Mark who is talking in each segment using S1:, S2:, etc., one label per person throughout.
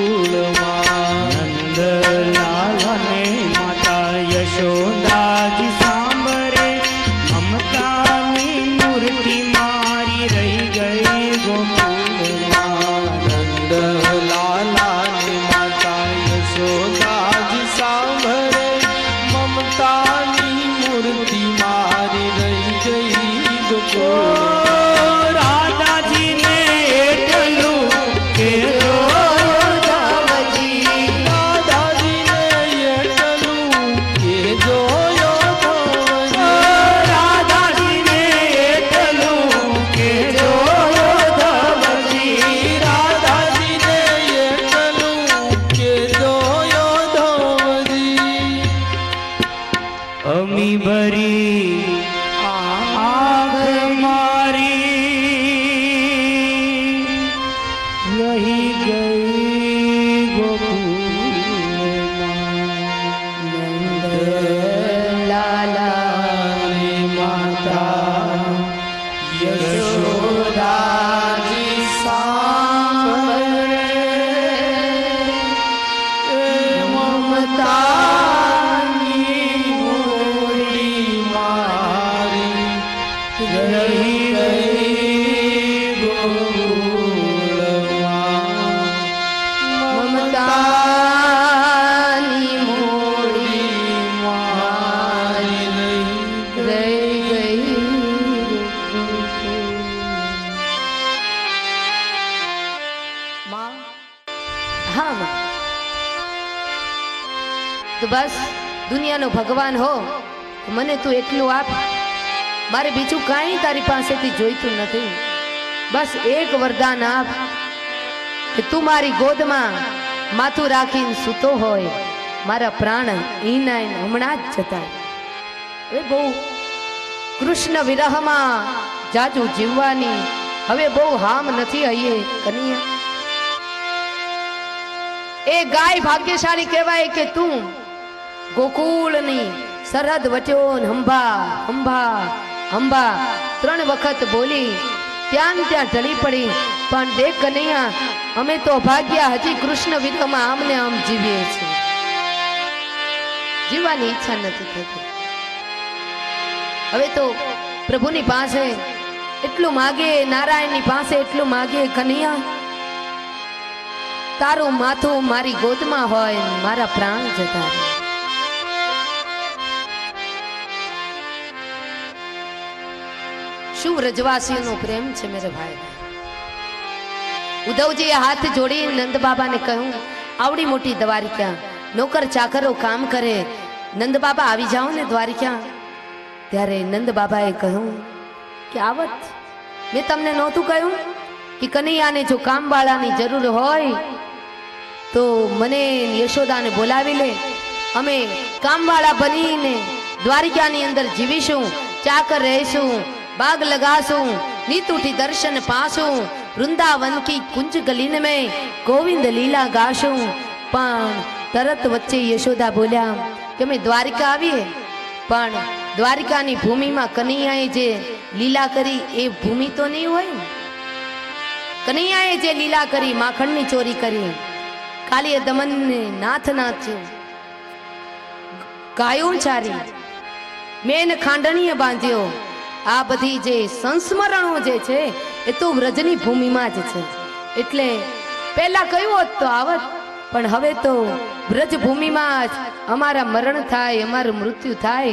S1: ગોકુળમાં
S2: નંદલાલ ને માતા યશોદાજી સાંભળે મમતાની મૂર્તિ મારી રહી ગઈ ગોકુળમાં.
S1: નંદલાલાની માતા યશોદાજી સાંભળે મમતાની મૂર્તિ મારી રહી ગઈ ગોકુળ.
S2: રાધાજીને એટલું કે અમી ભરી આંખ મારી રહી ગઈ ગોકુળમાં.
S1: નંદલાલાની માતા યશોદાજી સાંભળે મમતાની મૂર્તિ મારી રહી ગઈ ગોકુળમાં. મમતાની મૂર્તિ મારી રહી ગઈ
S3: माँ हाँ माँ तो बस दुनिया नो भगवान हो तो मने तू एकलू आप मारे बीजू काई तारी पासे थी जोईतू नहीं. बस एक वरदान आप कि तू मारी गोद में माथू राखीने सूतो होय मारा प्राण ईना हमणा ज जता. ए बहु कृष्ण विरह में जाजू जीववानी हवे बहु हाम नहीं हईए कनिया. ए गाय भाग्यशाली कहवाय के तू गोकुळनी सरहद वट्यो हंभा हंभा हंभा 3 वखत बोली त्यान त्या ढली पड़ी. पण देख कन्हैया अमे तो भाग्या हजी कृष्ण विरह में आमने आम जीवीए छे. जीवવાની ઈચ્છા નથી થતી. હવે તો પ્રભુની પાસે એટલું માગે, નારાયણની પાસે એટલું માગે, કન્હૈયા તારું માથું મારી ગોદમાં હોય મારા પ્રાણ જતા રહે. શું વ્રજવાસીઓનો પ્રેમ છે મેરે ભાઈ. ઉદ્ધવજીએ હાથ જોડી નંદ બાબાને કહ્યું આવડી મોટી દ્વારિકા નોકર ચાકરો કામ કરે, નંદ બાબા આવી જાઓ ને દ્વારિકા. ત્યારે નંદ બાબાએ કહ્યું કે આવત મેં તમને નહોતું કહ્યું કે કનૈયાને જો કામવાળાની જરૂર હોય તો મને યશોદાને બોલાવી લે, અમે કામવાળા બનીને દ્વારિકાની અંદર જીવીશું, ચાકર રહીશું, बाग लगासूं, नीत उठी दर्शन पासूं, वृंदावन की कुंज गलीन में गोविंद लीला गाशूं. पण तरत वच्चे यशोदा बोल्या कि मैं द्वारिका आवीए पण द्वारिकानी भूमिमां कन्हैयाए जे लीला करी ए भूमि तो नहीं होय ने. कन्हैयाए जे लीला करी, माखणनी चोरी करी, कालिये दमन ने नाथ नाच्यो, गायो चारी, मेन खांडणीए बांध्यो. आ बधी जे संस्मरणो जे छे ए तो व्रजनी भूमिमां ज छे. एटले पहेला कह्युं होत तो आवत, पण हवे तो व्रज भूमिमां ज अमारा मरण थाय, अमारुं मृत्यु थाय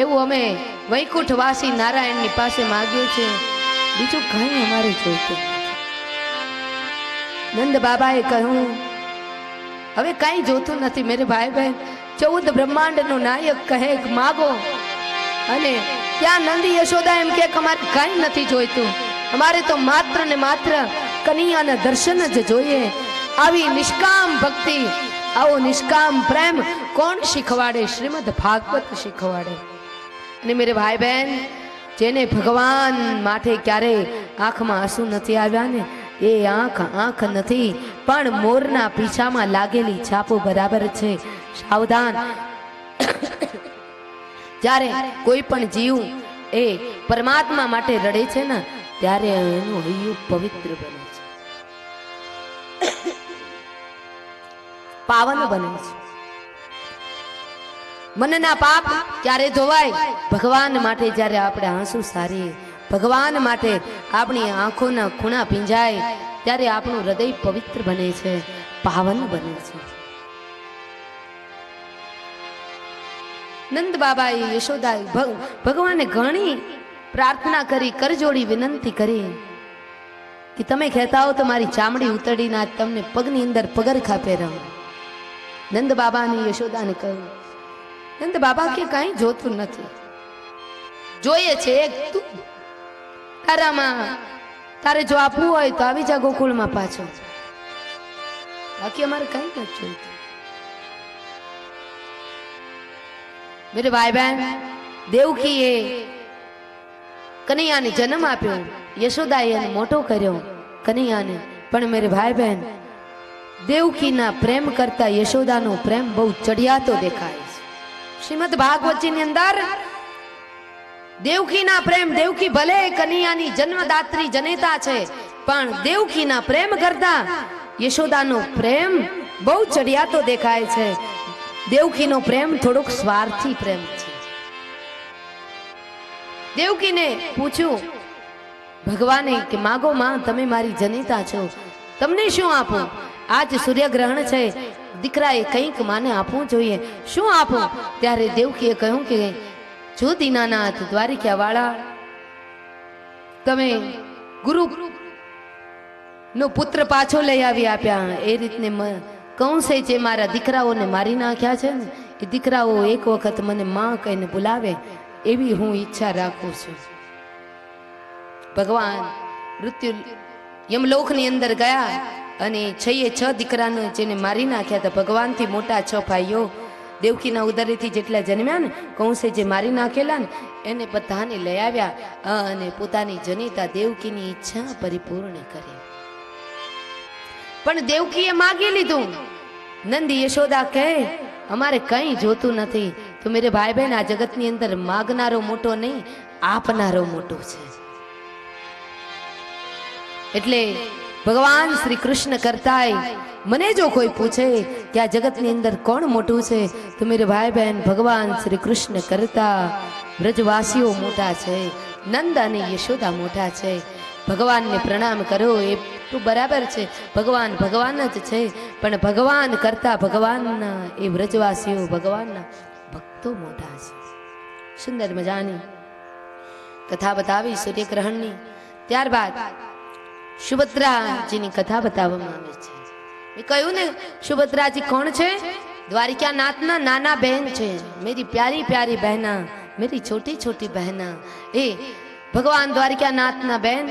S3: एवुं अमे वैकुंठवासी नारायणनी पासे मागीए छे. बीजुं कांई अमारे जोईतुं नथी. नंद बाबाए कह्युं हवे कांई जोतुं नथी मेरे भाई बहन. 14 ब्रह्मांडनो नायक कहे मागो अने त्या नंदी यशोदा एम के अमारे काई नथी जोईतुं, अमारे तो मात्र ने मात्र कन्हैयाना दर्शन ज जोईए. आवी निष्काम भक्ति, आवो निष्काम प्रेम कोण शीखवाड़े? श्रीमद भागवत शीखवाड़े. अने मेरे भाई बहन जेने भगवान माथे क्यारे आंखमां आंसू नथी आव्या ने ए आंख आंख नथी पण मोरना पीछामां लागेली छापो बराबर छे. सावधान. જ્યારે કોઈ પણ જીવ એ પરમાત્મા માટે રડે છે ને ત્યારે એનું હૈયું પવિત્ર બને છે. પાવન બને છે. મનના પાપ ક્યારે ધોવાય? ભગવાન માટે જ્યારે આપણે આંસુ સારીએ, ભગવાન માટે આપણી આંખોના ખૂણા ભીંજાય, ત્યારે આપણું હૃદય પવિત્ર બને છે, પાવન બને છે. નંદ બાબાએ યશોદાએ ભગવાને ઘણી પ્રાર્થના કરી, કરજોડી વિનંતી કરી કે તમે કહેતા હો તો મારી ચામડી ઉતરીને આજ તમને પગની અંદર પગરખા પહેરાવું. નંદ બાબાને યશોદાને કહ્યું. નંદ બાબા કે કાંઈ જોતું નથી, જોઈએ છે એક તું. તારામાં તારે જો આપવું હોય તો આવી જા ગોકુળમાં પાછો, બાકી અમારે કઈ નથી જોઈતું. मेरे भाई बहन, દેવકીએ કનૈયાને જન્મ આપ્યો, યશોદાએ એને મોટો કર્યો કનૈયાને. પણ મેરે ભાઈ બહેન, દેવકીના પ્રેમ કરતા યશોદાનો પ્રેમ બહુ ચડિયાતો દેખાય છે. શ્રીમદ ભાગવતજીની અંદર દેવકીના પ્રેમ, દેવકી ભલે કનૈયાની જન્મદાત્રી જનેતા છે, પણ દેવકીના પ્રેમ કરતા યશોદાનો પ્રેમ બહુ ચડિયાતો દેખાય છે. દેવકીનો પ્રેમ થોડોક સ્વાર્થી પ્રેમ છે. દેવકીને પૂછ્યું ભગવાને કે માગો માં, તમે મારી જનિતા છો, તમને શું આપું? આજ સૂર્યગ્રહણ છે, દીકરાએ કંઈક માને આપવું જોઈએ, શું આપું? ત્યારે દેવકીએ કહ્યું કે જો દીનાનાથ દ્વારિકા વાળા, તમે ગુરુ નો પુત્ર પાછો લઈ આવી આપ્યા, એ રીતને કંસે જે મારા દીકરાઓને મારી નાખ્યા છે ને, એ દીકરાઓ એક વખત મને માં કહીને બોલાવે, એવી હું ઈચ્છા રાખું છું. ભગવાન મૃત્યુ યમલોકની અંદર ગયા અને 6 દીકરાને જેને મારી નાખ્યા હતા, ભગવાનથી મોટા 6 ભાઈઓ દેવકીના ઉદરેથી જેટલા જન્મ્યા ને, કંસે જે મારી નાખેલા ને, એને બધાને લઈ આવ્યા અને પોતાની જનિતા દેવકીની ઈચ્છા પરિપૂર્ણ કરી. પણ દેવકીએ માગી લીધું. નંદી યશોદા કહે અમારે કંઈ જોતું નથી. તો મેરે ભાઈ બહેન, આ જગતની અંદર માગનારો મોટો નહીં, આપનારો મોટો છે. એટલે ભગવાન શ્રી કૃષ્ણ કરતાય મને જો કોઈ પૂછે કે આ જગતની અંદર કોણ મોટું છે, તો મેરે ભાઈ બહેન, ભગવાન શ્રી કૃષ્ણ કરતા વ્રજવાસીઓ મોટા છે, નંદ અને યશોદા મોટા છે. ભગવાનને પ્રણામ કરો એ તો બરાબર છે, ભગવાન ભગવાન જ છે, પણ ભગવાન કરતા ભગવાનના એ વ્રજવાસીઓ, ભગવાનના ભક્તો મોટા છે. સુંદર મજાની કથા બતાવી સૂર્યગ્રહણની. ત્યારબાદ સુભદ્રાજીની કથા બતાવવામાં આવે છે. મેં કહ્યું ને, સુભદ્રાજી કોણ છે? દ્વારિકા નાથના નાના બહેન છે. મેરી પ્યારી પ્યારી બહેના, મેરી છોટી છોટી બહેના, એ ભગવાન દ્વારિકા નાથના બહેન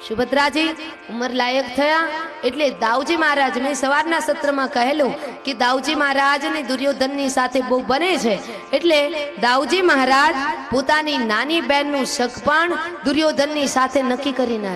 S3: સુભદ્રાજી ઉંમર લાયક થયા એટલે દાઉજી મહારાજ, મેં સવારના સત્રમાં કહેલું કે દાઉજી મહારાજ ને દુર્યોધનની સાથે બહુ બને છે, એટલે દાઉજી મહારાજ પોતાની નાની બહેનનું સગપણ દુર્યોધનની સાથે નક્કી કરીને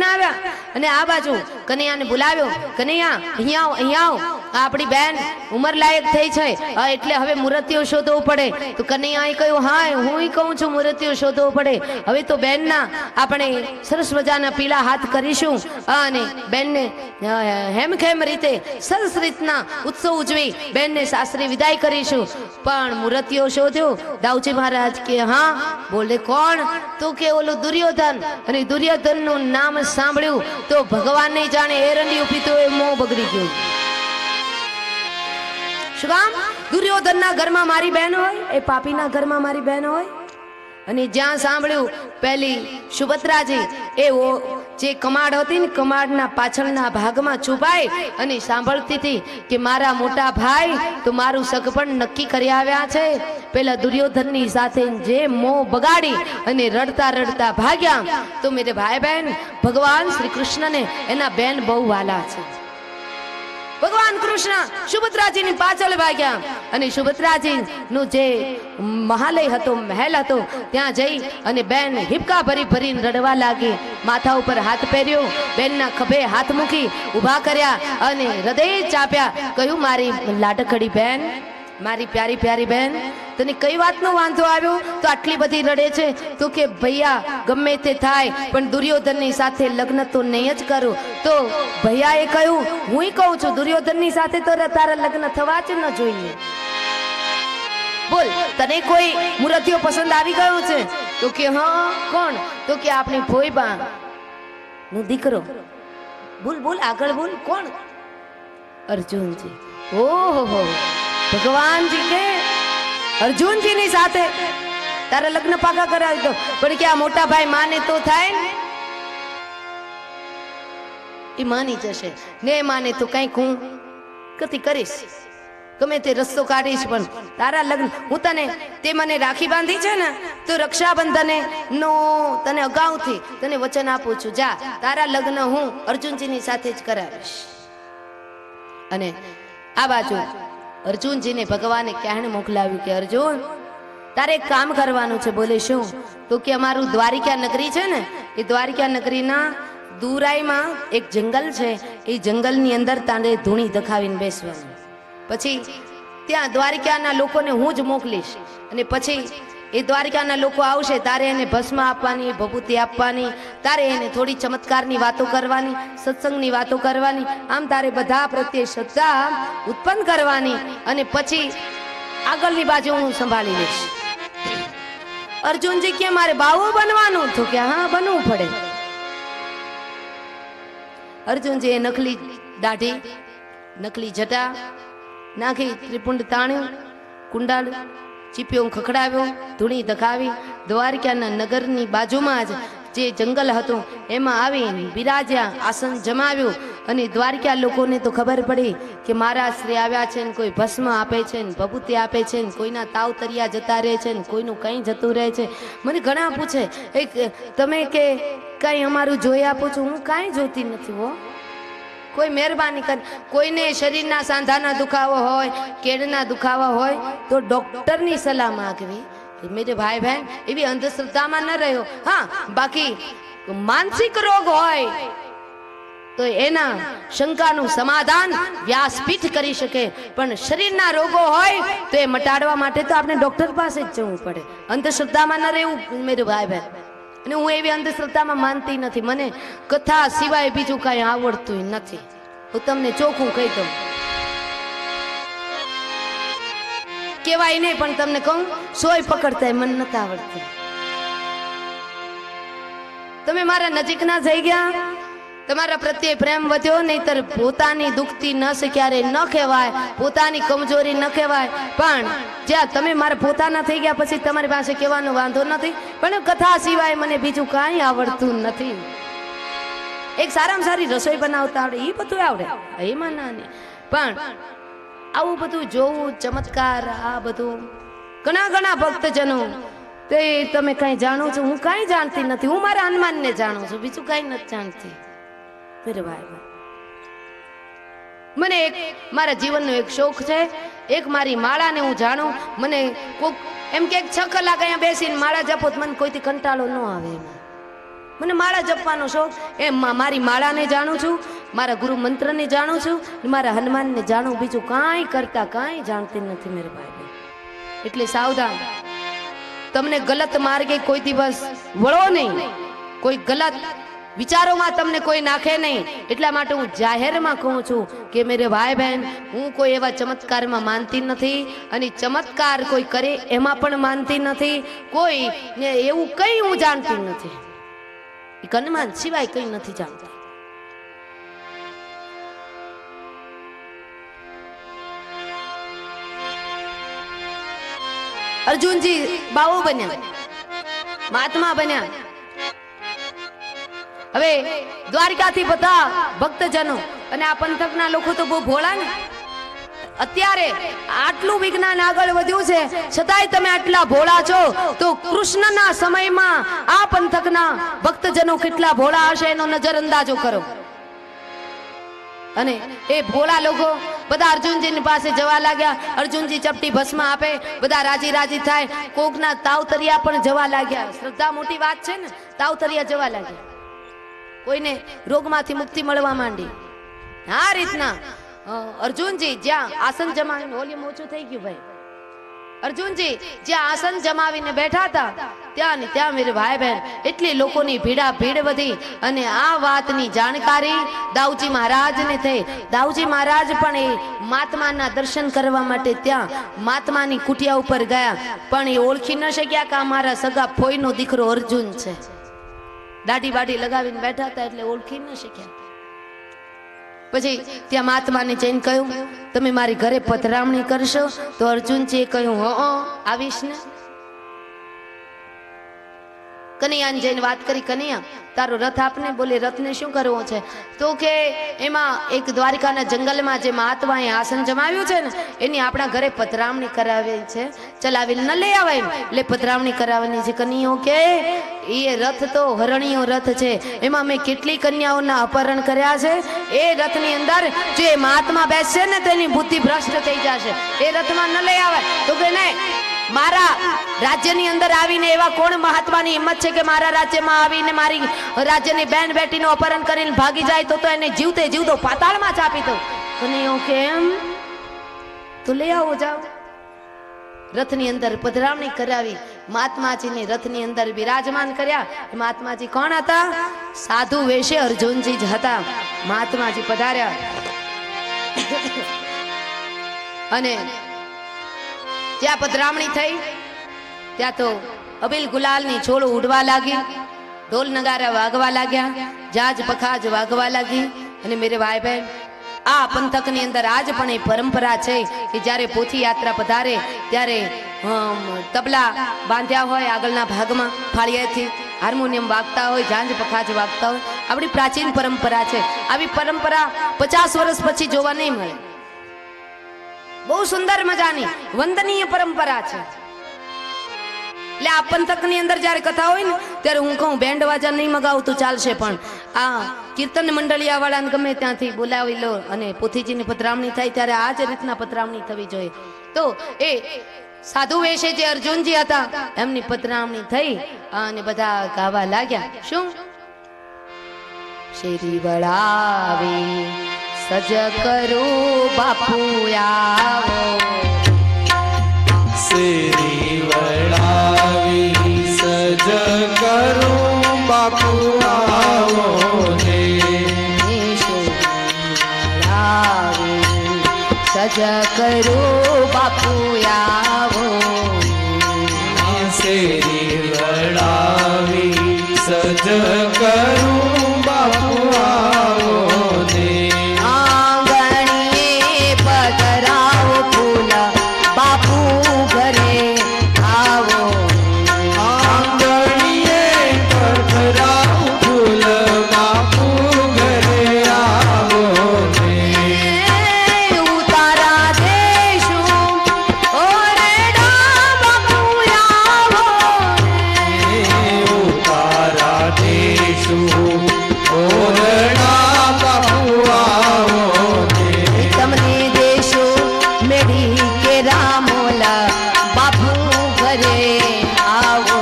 S3: આવ્યા. અને આ બાજુ કનૈયાને બોલાવ્યો. કનૈયા અહીંયા આવો, અહીંયા આવો, આપણી બેન ઉંમર લાયક થઈ છે, એટલે હવે મૂર્તિઓ શોધવું પડે. તો કનૈયાએ કહ્યું હા હું કહું છું મૂર્તિઓ શોધવું પડે. હવે તો બેનના આપણે સરસ મજાના પીળા હાથ કરીશું અને બેનને હેમખેમ રીતે સરસ રીતના ઉત્સવ ઉજવી બેનને સાસરી વિદાય કરીશું. પણ મૂર્તિઓ શોધ્યો. દાઉજી મહારાજ કે હા. બોલે કોણ? તો કે ઓલું દુર્યોધન. અને દુર્યોધનનું નામ સાંભળ્યું તો ભગવાનને જાણે એરંડિયું પીતું એ મોં બગડી ગયું. શું કામ? દુર્યોધનના ઘરમાં મારી બહેન હોય, એ પાપીના ઘરમાં મારી બહેન હોય. અને જ્યાં સાંભળ્યું પેલી સુભદ્રાજી એ જે કમાડ હતી ને, કમાડના પાછળના ભાગમાં છુપાઈ અને સાંભળતી હતી કે મારા મોટા ભાઈ તો મારું સગપણ નક્કી કરી આવ્યા છે. પેલા દુર્યોધનની સાથે જે મોં બગાડી અને રડતા રડતા ભાગ્યા. તો મેરે ભાઈ બહેન, ભગવાન શ્રી કૃષ્ણને એના બેન બહુ વાલા છે. ભગવાન કૃષ્ણ સુભદ્રાજીની પાછળ ભાગ્યા અને સુભદ્રાજી નું જે મહાલય હતો, મહેલ હતો, ત્યાં જઈ અને બેન હિપકા ભરી ભરીને રડવા લાગી. માથા ઉપર હાથ પહેર્યો, બેનના ખભે હાથ મૂકી ઊભા કર્યા અને હૃદય ચાપ્યા. કહ્યું મારી લાડકડી બેન, મારી પ્યારી પ્યારી બહેન, તને કઈ વાતનો વાંધો આવ્યો તો આટલી બધી રડે છે? તો કે ભૈયા ગમે તે થાય પણ દુર્યોધનની સાથે લગ્ન તો નહીં જ કરું. તો ભૈયાએ કહ્યું, હુંય કહું છું દુર્યોધનની સાથે તો તારા લગ્ન થવા જ ન જોઈએ. બોલ, તને કોઈ મૂર્તિઓ પસંદ આવી ગયો છે? તો કે હા. કોણ? તો કે આપણી ભોઈબા નો દીકરો. બોલ બોલ, આગળ બોલ. કોણ? અર્જુનજી. ઓહો, ભગવાનજી કે અર્જુનજીની સાથે તારા લગ્ન પાકા કરાવી દો. પણ કે આ મોટા ભાઈ માને તો થાય ને? એ માની જશે ને માને તો કંઈક હું કતી કરીશ, ગમે તે રસ્તો કાઢીશ. પણ તારા લગ્ન હું તને, તે મને રાખી બાંધી છે ને, તો રક્ષાબંધને નો તને અગાઉથી તને વચન આપું છું, જા તારા લગ્ન હું અર્જુનજીની સાથે જ કરાવીશ. અને આ બાજુ અર્જુનજીને ભગવાને ક્યાં મોકલાવ્યું કે અર્જુન તારે એક કામ કરવાનું છે. બોલે શું? તો કે અમારું દ્વારિકા નગરી છે ને, એ દ્વારિકા નગરીના દુરાઈમાં એક જંગલ છે, એ જંગલની અંદર તારે ધૂણી દખાવીને બેસવાનું. પછી ત્યાં દ્વારિકાના લોકોને હું જ મોકલીશ, અને પછી એ દ્વારિકાના લોકો આવશે, તારે એને ભસ્મ આપવાની, ભભૂતિ આપવાની, તારે એને થોડી ચમત્કારની વાતો કરવાની, સત્સંગની વાતો કરવાની, આમ તારે બધા પ્રત્યે શ્રદ્ધા ઉત્પન્ન કરવાની, અને પછી આગળની બાજુ હું સંભાળી લઈશ. અર્જુનજી કે મારે બાવો બનવાનું? તો કે હા, બનવું પડે. અર્જુનજી એ નકલી દાઢી, નકલી જટા નાખી, ત્રિપુંડ તાણ્યું, કુંડાળ ચીપિયો ખખડાવ્યો, ધૂણી દખાવી, દ્વારકાના નગરની બાજુમાં જ જે જંગલ હતું એમાં આવીને બિરાજ્યા, આસન જમાવ્યું. અને દ્વારકા લોકોને તો ખબર પડી કે મારા શ્રી આવ્યા છે ને કોઈ ભસ્મ આપે છે ને ભભૂતિ આપે છે ને કોઈના તાવ તરિયા જતા રહે છે ને કોઈનું કંઈ જતું રહે છે. મને ઘણા પૂછે, એક તમે કે કંઈ અમારું જોઈ આપો છો? હું કાંઈ જોતી નથી હો. કોઈ મહેરબાની કર, કોઈને શરીરના સાંધાના દુખાવો હોય, કેડના દુખાવા હોય તો ડોક્ટરની સલાહ માંગવી. મેરે ભાઈ બહેન, એવી અંધશ્રદ્ધામાં ન રહ્યો. હા, બાકી માનસિક રોગ હોય તો એના શંકાનું સમાધાન વ્યાસપીઠ કરી શકે, પણ શરીરના રોગો હોય તો એ મટાડવા માટે તો આપણે ડોક્ટર પાસે જ જવું પડે. અંધશ્રદ્ધામાં ન રહેવું મેરે ભાઈ બહેન. અને હું એવી અંધશ્રદ્ધામાં માનતી નથી. મને કથા સિવાય બીજું કાંઈ આવડતું નથી. હું તમને ચોખ્ખું કહી દઉં, કેવાય નહીં પણ તમને કહું, સોય પકડતા મને નથી આવડતું. તમે મારા નજીકના થઈ ગયા, તમારા પ્રત્યે પ્રેમ વધ્યો, નહીતર પોતાની દુખતી નસ ક્યારે ન કહેવાય, પોતાની કમજોરી ન કહેવાય. પણ જ્યાં તમે મારા પોતાના થઈ ગયા પછી તમારી પાસે કહેવાનો વાંધો નથી, પણ કથા સિવાય મને બીજું કાંઈ આવડતું નથી. એક સારામાં સારી રસોઈ બનાવતા આવડે, એ બધું આવડે, એમાં ના નહીં. પણ આવું બધું જોવું, ચમત્કાર, આ બધું ઘણા ઘણા ભક્તજનો તે તમે કઈ જાણો છો? હું કઈ જાણતી નથી. હું મારા હનુમાનને જાણું છું, બીજું કઈ નથી જાણતી. મને એક મારા જીવનનો એક શોખ છે, એક મારી માળાને હું જાણું. મને કોક એમ કે 6 કલાક અહીંયા બેસીને માળા જપો મને કોઈથી કંટાળો ન આવે. મને માળા જપવાનો શોખ. એમ મારી માળાને જાણું છું, મારા ગુરુ મંત્રને જાણું છું, મારા હનુમાનને જાણું, બીજું કાંઈ કરતા કાંઈ જાણતી નથી મેરે ભાઈ. એટલે સાવધાન, તમને ગલત માર્ગે કોઈ દિવસ વળો નહીં, કોઈ ગલત વિચારોમાં તમને કોઈ નાખે નહીં. એટલા માટે હું જાહેરમાં કહું છું કે મેરે ભાઈ બહેન, હું કોઈ એવા ચમત્કારમાં માનતી નથી, અને ચમત્કાર કોઈ કરે એમાં પણ માનતી નથી. કોઈ એવું કંઈ હું જાણતી નથી. એક હનુમાન સિવાય કંઈ નથી જાણતી. અર્જુનજી બાવો બન્યા, મહાત્મા બન્યા. હવે દ્વારકાથી બધા ભક્તજનો અને આ પંથકના લોકો તો બહુ ભોળા ને. અત્યારે આટલું વિજ્ઞાન આગળ વધ્યું છે, છતાંય તમે આટલા ભોળા છો, તો કૃષ્ણના સમયમાં આ પંથકના ભક્તજનો કેટલા ભોળા હશે એનો નજર અંદાજો કરો. અને એ ભોળા લોકો બધા અર્જુનજીની પાસે જવા લાગ્યા. અર્જુનજી ચપટી ભસ્મ આપે, બધા રાજી રાજી થાય. કોકના તાવતરિયા પણ જવા લાગ્યા. શ્રદ્ધા મોટી વાત છે ને, તાવતરિયા જવા લાગ્યા. કોઈને રોગમાંથી મુક્તિ મળવા માંડી. આ રીતના અર્જુનજી જ્યાં આસન જમાવીને વોલ્યુમ ઓછું થઈ ગયું ભાઈ અર્જુનજી જ્યાં આસન જમાવીને બેઠા હતા ત્યાં ને ત્યાં મેરે ભાઈ બહેન એટલી લોકોની ભીડ વધી અને આ વાતની જાણકારી દાઉજી મહારાજને થઈ દાઉજી મહારાજ પણ એ મહાત્માના દર્શન કરવા માટે ત્યાં મહાત્માની કુટિયા ઉપર ગયા પણ એ ઓળખી ન શક્યા કે આ મારા સગા ફોઈનો દીકરો અર્જુન છે દાઢી બાઢી લગાવીને બેઠા હતા એટલે ઓળખી ન શક્યા પછી ત્યાં મહાત્માને જઈને કહ્યું તમે મારી ઘરે પધરામણી કરશો તો અર્જુનજીએ કહ્યું આવીશ ને કનૈયાને જઈને વાત કરી કનૈયા તારો રથ આપને બોલે રથને શું કરવો છે તો કે એમાં એક દ્વારિકાના જંગલમાં જે મહાત્માએ આસન જમાવ્યું છે ને એની આપણા ઘરે પધરામણી કરાવી છે ચલાવી ન લઈ આવે એટલે પધરામણી કરાવવાની છે કનૈયો કે એ રથ તો હરણીયો રથ છે એમાં મેં કેટલી કન્યાઓના અપહરણ કર્યા છે એ રથની અંદર જે મહાત્મા બેસશે ને તેની બુદ્ધિ ભ્રષ્ટ થઈ જશે એ રથમાં ન લઈ આવે તો કે નહીં મારા રાજ્યની અંદર આવીને એવા કોણ મહાત્માની હિંમત છે કે મારા રાજ્યમાં આવીને મારી રાજ્યની બેન બેટીનું અપહરણ કરીને ભાગી જાય તો એને જીવતે જીવતો પાતાળમાં ચાપી દો કનૈયો કેમ તો લઈ આવો જાઓ રથની અંદર પધરામણી કરાવી મહાત્માજીને રથની અંદર બિરાજમાન કર્યા મહાત્માજી કોણ હતા સાધુ વેશે અર્જુનજી જ હતા મહાત્માજી પધાર્યા અને ત્યાં પધરામણી થઈ ત્યાં તો અબીલ ગુલાલની છોડો ઉડવા લાગી ઢોલ નગારા વાગવા લાગ્યા જાજ પખાજ વાગવા લાગી અને મેરે ભાઈ બહેન આ પંથકની અંદર આજ પણ એ પરંપરા છે કે જ્યારે પોથી યાત્રા પધારે ત્યારે તબલા બાંધ્યા હોય આગળના ભાગમાં ફાળિયાથી હાર્મોનિયમ વાગતા હોય જાંજ પખાજ વાગતા હોય આપણી પ્રાચીન પરંપરા છે આવી પરંપરા 50 વર્ષ પછી જોવા નહીં મળે બહુ સુંદર મજાની વંદનીય પરંપરા છે એટલે આ પંથકની અંદર જ્યારે કથા હોય ને ત્યારે હું કહું બેન્ડ વાજા નહીં મગાવતું ચાલશે પણ આ કીર્તન મંડળિયા વાળાને ગમે ત્યાંથી બોલાવી લો અને પોથીજીની પધરામણી થાય ત્યારે આ જ રીતના પધરામણી થવી જોઈએ તો એ સાધુ વેશે જે અર્જુનજી હતા એમની પધરામણી થઈ અને બધા ગાવા લાગ્યા શું શેરી વળાવી સજ કરો બાપુ આવો
S1: શેરી વળાવી સજ કરો બાપુ આવો ને
S3: સજ કરો બાપુ આવો
S1: શેરી વળાવી સજ કરો બાપુ આવો ને
S3: આંગણીએ પધરાવો ફૂલ બાપુ ઘરે આવો
S1: આંગણીએ પધરાવો ફૂલ બાપુ ઘરે આવો ને
S3: ઉતારા દેશું ઓરડા બાપુ આવો
S1: ઉતારા દેશું ઓરડા બાપુ આવો ને
S3: તમને દેશો મેળી કે રામોલા બાપુ ઘરે આવો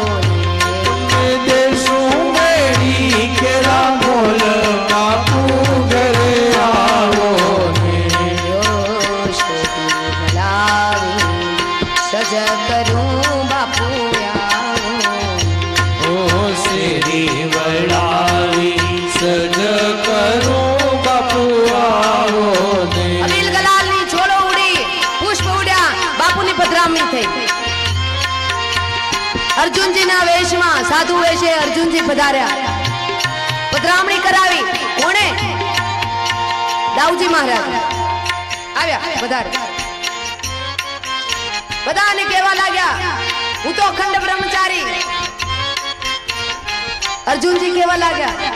S1: દેશું મેળી કેરા બોલ બાપુ ઘરે આવો ને
S3: સજ કરું બાપુ આવો
S1: ઓ શેરી વળાવી સજ કરો બાપુ આવો ને
S3: અબીલ ગલાલની છોડો ઉડી પુષ્પ ઉડ્યા બાપુની પધરામણી થઈ અર્જુનજીના વેશમાં સાધુ વેશે અર્જુનજી પધાર્યા પધરામણી કરાવી કોણે દાઉજી મહારાજ આવ્યા પધાર્યા બધાને કહેવા લાગ્યા હું તો અખંડ બ્રહ્મચારી અર્જુનજી કહેવા લાગ્યા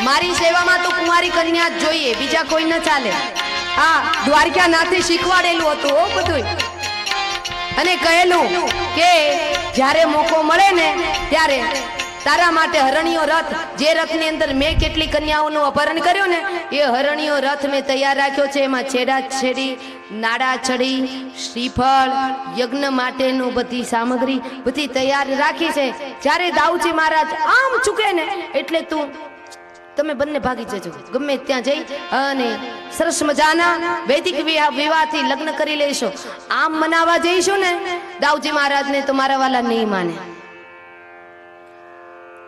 S3: મારી સેવામાં તો કુંવારી કન્યા જ જોઈએ બીજા કોઈ ન ચાલે આ દ્વારકા નાથે શીખવાડેલું હતું ઓ બધું અને કહેલું કે જ્યારે મોકો મળે ને ત્યારે તારા માટે હરણીયો રથ જે રથની અંદર મેં કેટલી કન્યાઓનું અપહરણ કર્યું ને એ હરણીયો રથ મેં તૈયાર રાખ્યો છે એમાં છેડા છેડી નાડા છડી શ્રીફળ યજ્ઞ માટેનું બધી સામગ્રી બધી તૈયાર રાખી છે જ્યારે દાઉજી મહારાજ આમ ચૂકે ને એટલે તમે બંને ભાગી જજો ગમે ત્યાં જઈ અને સરસ મજાના વૈદિક વિવાહથી લગ્ન કરી લેશો. આમ મનાવા જઈશું ને દાઉજી મહારાજને તો મારા વાલા નહીં માને.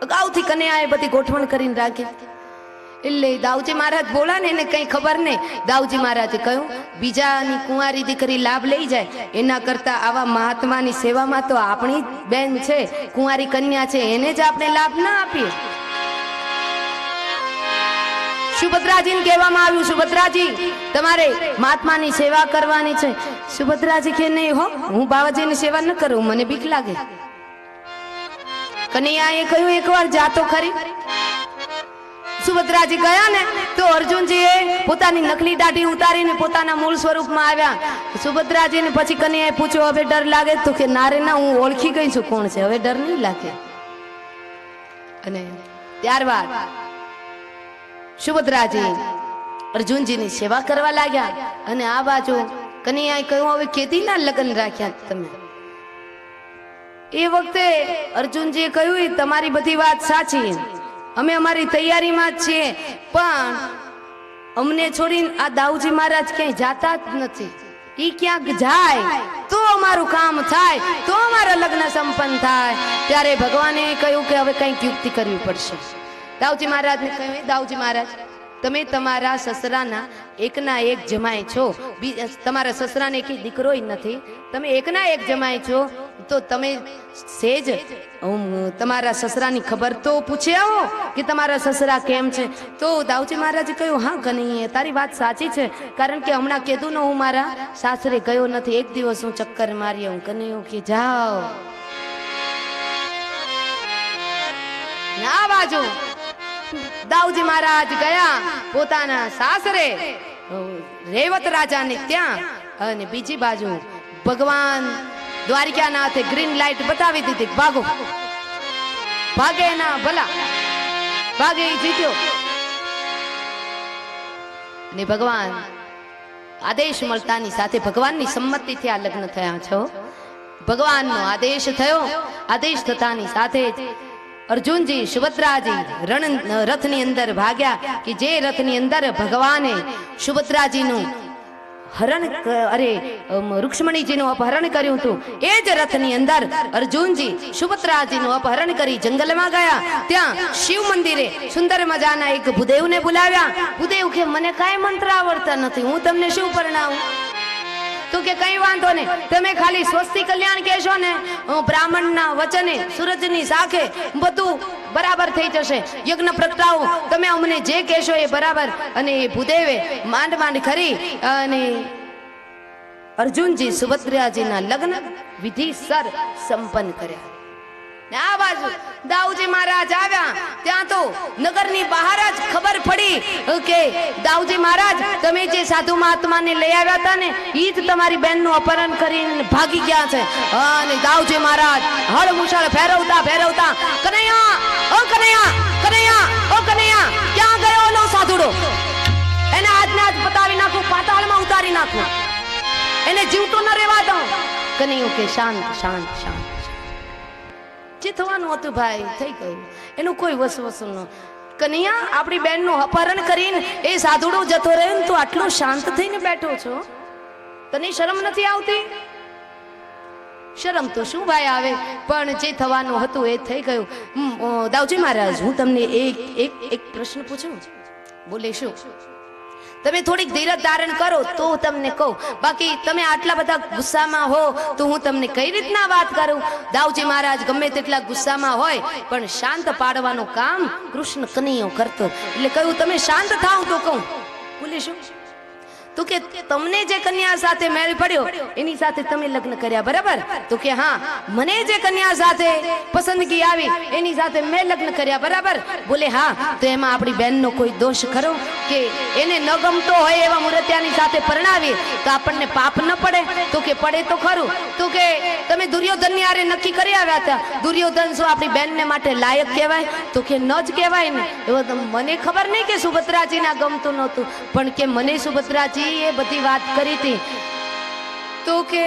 S3: અગાઉથી કન્યાએ બધી ગોઠવણ કરીને રાખી. એટલે દાઉજી મહારાજ બોલા ને એને કઈ ખબર નહીં. દાઉજી મહારાજે કહ્યું બીજાની કુંવારી દીકરી લાભ લઈ જાય એના કરતા આવા મહાત્માની સેવામાં તો આપણી બેન છે, કુંવારી કન્યા છે, એને જ આપણે લાભ ના આપીએ. સુભદ્રાજીને કહેવામાં આવ્યું, સુભદ્રાજી તમારે મહાત્માની સેવા કરવાની છે. સુભદ્રાજી કે નહીં હો, હું બાવાજીની સેવા ન કરું, મને બીક લાગે. કનૈયાએ કહ્યું એકવાર જાતો ખરી. સુભદ્રાજી ગયા ને તો અર્જુનજીએ પોતાની નકલી દાઢી ઉતારીને પોતાના મૂળ સ્વરૂપમાં આવ્યા. સુભદ્રાજીને પછી કનૈયાએ પૂછ્યું હવે ડર લાગે? તો કે ના રે ના, હું ઓળખી ગઈ છું કોણ છે, હવે ડર નહીં લાગે. અને ત્યારબાદ સુભદ્રાજી અર્જુનજીની સેવા કરવા લાગ્યા. અને આ બાજુ કનૈયાએ કહ્યું હવે કેદીના લગ્ન રાખ્યા તમે? એ વખતે અર્જુનજીએ કહ્યું તમારી બધી વાત સાચી, અમે અમારી તૈયારીમાં જ છીએ, પણ અમને છોડીને આ દાઉજી મહારાજ ક્યાંય જાતા જ નથી. ઈ ક્યાંક જાય તો અમારું કામ થાય, તો અમારા લગ્ન સંપન્ન થાય. ત્યારે ભગવાને કહ્યું કે હવે કંઈક યુક્તિ કરવી પડશે. દાઉજી મહારાજને કહ્યું દાઉજી મહારાજ તમે તમારા સસરાના એકના એક જમાઈ છો, તમારા સસરાને એક દીકરોય નથી, તમે એકના એક જમાઈ છો, તો તમે સેજ તમારા સસરાની ખબર તો પૂછી આવો કે તમારા સસરા કેમ છે. તો દાઉજી મહારાજે કહ્યું હા કનૈયા તારી વાત સાચી છે, કારણ કે હમણાં કીધું ને હું મારા સાસરે ગયો નથી, એક દિવસ હું ચક્કર મારી આવું. કનૈયો કે જાઓ. આ બાજુ દાઉજી મહારાજ ગયા પોતાના સાસરે રેવત રાજાને ત્યાં, અને બીજી બાજુ ભગવાન દ્વારિકાનાથે ગ્રીન લાઈટ બતાવી દીધી, ભાગો. ભાગે ના ભલા, ભાગે જીત્યો. ને ભગવાન આદેશ મળતાની સાથે ભગવાનની સંમતિથી આ લગ્ન થયા છો. ભગવાનનો આદેશ થયો. આદેશ થતાની સાથે અર્જુનજી સુભદ્રાજી રથની અંદર ભાગ્યા કે જે રથની અંદર ભગવાને સુભદ્રાજીનું હરણ રૂક્ષ્મણીજીનું અપહરણ કર્યું હતું, એ જ રથની અંદર અર્જુનજી સુભદ્રાજીનું અપહરણ કરી જંગલમાં ગયા. ત્યાં શિવ મંદિરે સુંદર મજાના એક ભૂદેવને બોલાવ્યા. ભૂદેવ કે મને કાંઈ મંત્ર આવડતા નથી, હું તમને શું પરણાવું? તો કે કઈ વાંધો નહીં, તમે ખાલી સ્વસ્તિ કલ્યાણ કહેશો ને બ્રાહ્મણના વચને સૂરજની સાખે બધું બરાબર થઈ જશે. યજ્ઞ પ્રગટાવો, તમે અમને જે કહેશો એ બરાબર. અને એ ભૂદેવે માંડ માંડ ખરી અને અર્જુનજી સુભદ્રાજીના લગ્ન વિધિસર સંપન્ન કર્યા. આ બાજુ દાઉજી મહારાજ આવ્યા. ત્યાં તો નગરની બહાર જ ખબર પડી કે દાઉજી મહારાજ તમે જે સાધુ મહાત્માને લઈ આવ્યા હતા ને ઈ જ તમારી બહેનનું અપહરણ કરીને ભાગી ગયા છે. અને દાઉજી મહારાજ હળ મુશળ ફેરવતા ફેરવતા કનૈયા ઓ કનૈયા, કનૈયા ઓ કનૈયા, ક્યાં ગયો ઓલો સાધુડો? એને આજને આજ પતાવી નાખું, પાતાળમાં ઉતારી નાખું, એને જીવતો ન રહેવા દઉં. કનૈયો કે શાંત શાંત શાંત, જે થવાનું હતું ભાઈ થઈ ગયું, એનું કોઈ વસવસુ ન. કનૈયા આપણી બેનનું અપહરણ કરીને એ સાધુડો જતો રહ્યો ને તો આટલો શાંત થઈને બેઠો છો, તને શરમ નથી આવતી? શરમ તો શું ભાઈ આવે, પણ જે થવાનું હતું એ થઈ ગયું. દાઉજી મહારાજ હું તમને એક પ્રશ્ન પૂછું? બોલે શું? તમે થોડીક ધીરજ ધારણ કરો તો તમને કહું, બાકી તમે આટલા બધા ગુસ્સામાં હો તો હું તમને કઈ રીતના વાત કરું? દાઉજી મહારાજ ગમે તેટલા ગુસ્સામાં હોય પણ શાંત પાડવાનું કામ કૃષ્ણ કનૈયો કરતો. એટલે કહ્યું તમે શાંત થાવ તો કહું. બોલે શું? તો કે તમને જે કન્યા સાથે મેળ પડ્યો એની સાથે તમે લગ્ન કર્યા બરાબર? તો કે હા, મને જે કન્યા સાથે પસંદગી આવી એની સાથે મેં લગ્ન કર્યા બરાબર? બોલે હા. તો એમાં આપણી બહેનનો કોઈ દોષ ખરો કે એને ન ગમતો હોય એવા મૂર્ત્યાની સાથે પરણાવી તો આપણને પાપ ન પડે? તો કે પડે તો ખરું. તો કે તમે દુર્યોધનની હારે નક્કી કરી આવ્યા હતા, દુર્યોધન શું આપણી બહેનને માટે લાયક કહેવાય? તો કે ન જ કહેવાય ને. એવો મને ખબર નહીં કે સુભદ્રાજીને ગમતું નહોતું, પણ કે મને સુભદ્રાજી એ બધી વાત કરી હતી. તો કે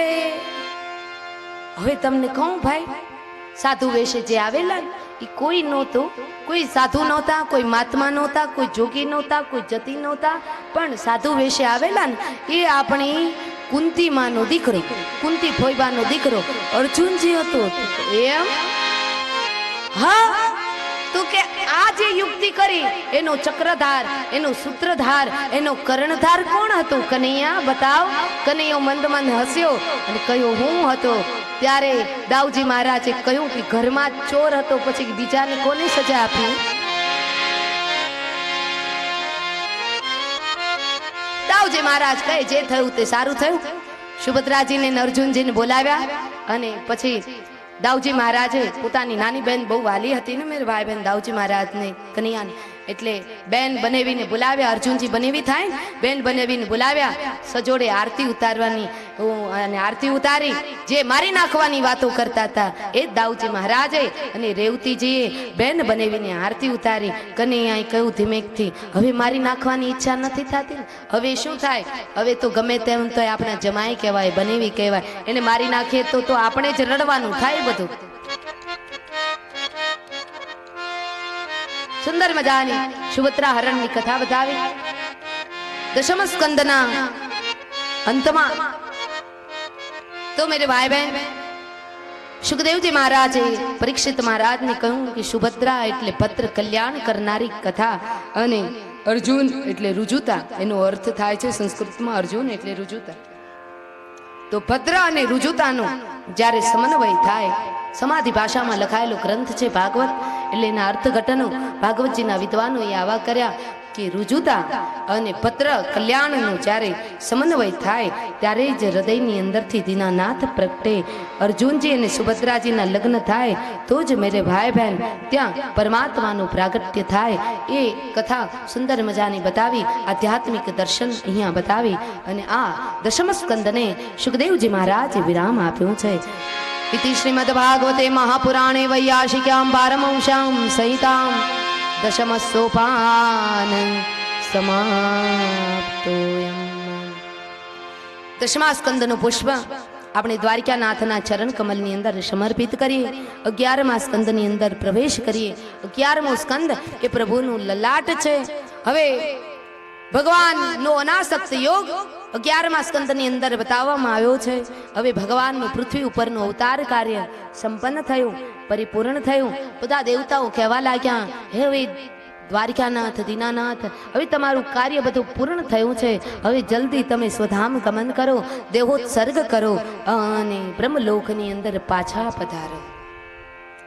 S3: હવે તમને કહું ભાઈ, સાધુ વેશે જે આવેલા એ કોઈ નહોતું, કોઈ સાધુ નહોતા, કોઈ મહાત્મા નહોતા, કોઈ જોગી નહોતા, કોઈ જતી નહોતા, પણ સાધુ વેશે આવેલા ને એ આપણી કુંતી માનો દીકરો, કુંતી ફોઈબાનો દીકરો અર્જુનજી હતો. એમ હા, તો કે આ જે યુક્તિ કરી એનો ચક્રધાર, એનો સૂત્રધાર, એનો કર્ણધાર કોણ હતો? કનૈયા બતાવ. કનૈયો મંદ મંદ હસ્યો અને કહ્યું હું હતો. ત્યારે દાઉજી મહારાજે કહ્યું કે ઘરમાં ચોર હતો, પછી બીજાને કોને સજા આપી? દાઉજી મહારાજ કહે જે થયું તે સારું થયું. સુભદ્રાજીને ને અર્જુનજીને બોલાવ્યા અને પછી દાઉજી મહારાજે પોતાની નાની બેન બહુ વાલી હતી ને મેરે ભાઈ બેન દાઉજી મહારાજને કનૈયાને, એટલે બેન બનેવીને બોલાવ્યા. અર્જુનજી બનેવી થાય ને, બેન બનેવીને બોલાવ્યા. સજોડે આરતી ઉતારવાની અને આરતી ઉતારી જે મારી નાખવાની વાતો કરતા હતા એ જ દાઉજી મહારાજે અને રેવતીજીએ બેન બનેવીને આરતી ઉતારી. કનૈયાએ કહ્યું ધીમેકથી, હવે મારી નાખવાની ઈચ્છા નથી થતી ને, હવે શું થાય? હવે તો ગમે તેમ તો આપણા જમાઈ કહેવાય, બનેવી કહેવાય, એને મારી નાખીએ તો આપણે જ રડવાનું થાય બધું. સુંદર મજાની સુભદ્રા હરણની કથા બતાવી. દશમ સ્કંદના અંતમાં તો મેરે ભાઈ બહેન સુખદેવજી મહારાજે પરીક્ષિત મહારાજને કહ્યું કે સુભદ્રા એટલે ભદ્ર કલ્યાણ કરનારી કથા અને અર્જુન એટલે રુજુતા, એનો અર્થ થાય છે સંસ્કૃતમાં અર્જુન એટલે રુજુતા. તો ભદ્ર અને રુજુતાનો જ્યારે સમન્વય થાય, સમાધિ ભાષામાં લખાયેલો ગ્રંથ છે ભાગવત, એટલે એના અર્થઘટનો ભાગવતજીના વિદ્વાનોએ આવા કર્યા કે રુજુતા અને ભદ્ર કલ્યાણનો જ્યારે સમન્વય થાય ત્યારે જ હૃદયની અંદરથી દીનાનાથ પ્રગટે. અર્જુનજી અને સુભદ્રાજીના લગ્ન થાય તો જ મેરે ભાઈ બહેન ત્યાં પરમાત્માનું પ્રાગટ્ય થાય. એ કથા સુંદર મજાની બતાવી, આધ્યાત્મિક દર્શન અહીંયા બતાવી અને આ દશમ સ્કંદને સુખદેવજી મહારાજે વિરામ આપ્યું છે. इति श्रीमद्भागवते महापुराणे वैयासिक्यां पारमंस्यां सहितां दशमसोपान समाप्तोऽयम्. દશમા સ્કંદનું પુષ્પ આપણે દ્વારકાનાથના ચરણ કમલની અંદર સમર્પિત કરીએ. 11મા સ્કંદની અંદર પ્રવેશ કરીએ. 11મો સ્કંદ એ પ્રભુનું લલાટ છે. હવે ભગવાનનો અનાસક્ત યોગ 11મા સ્કંદની અંદર બતાવવામાં આવ્યો છે. હવે ભગવાનનું પૃથ્વી ઉપરનું અવતાર કાર્ય સંપન્ન થયું, પરિપૂર્ણ થયું. બધા દેવતાઓ કહેવા લાગ્યા, હવે દ્વારકાનાથ, દીનાનાથ, હવે તમારું કાર્ય બધું પૂર્ણ થયું છે, હવે જલ્દી તમે સ્વધામ ગમન કરો, દેહોત્સર્ગ કરો અને બ્રહ્મલોકની અંદર પાછા પધારો,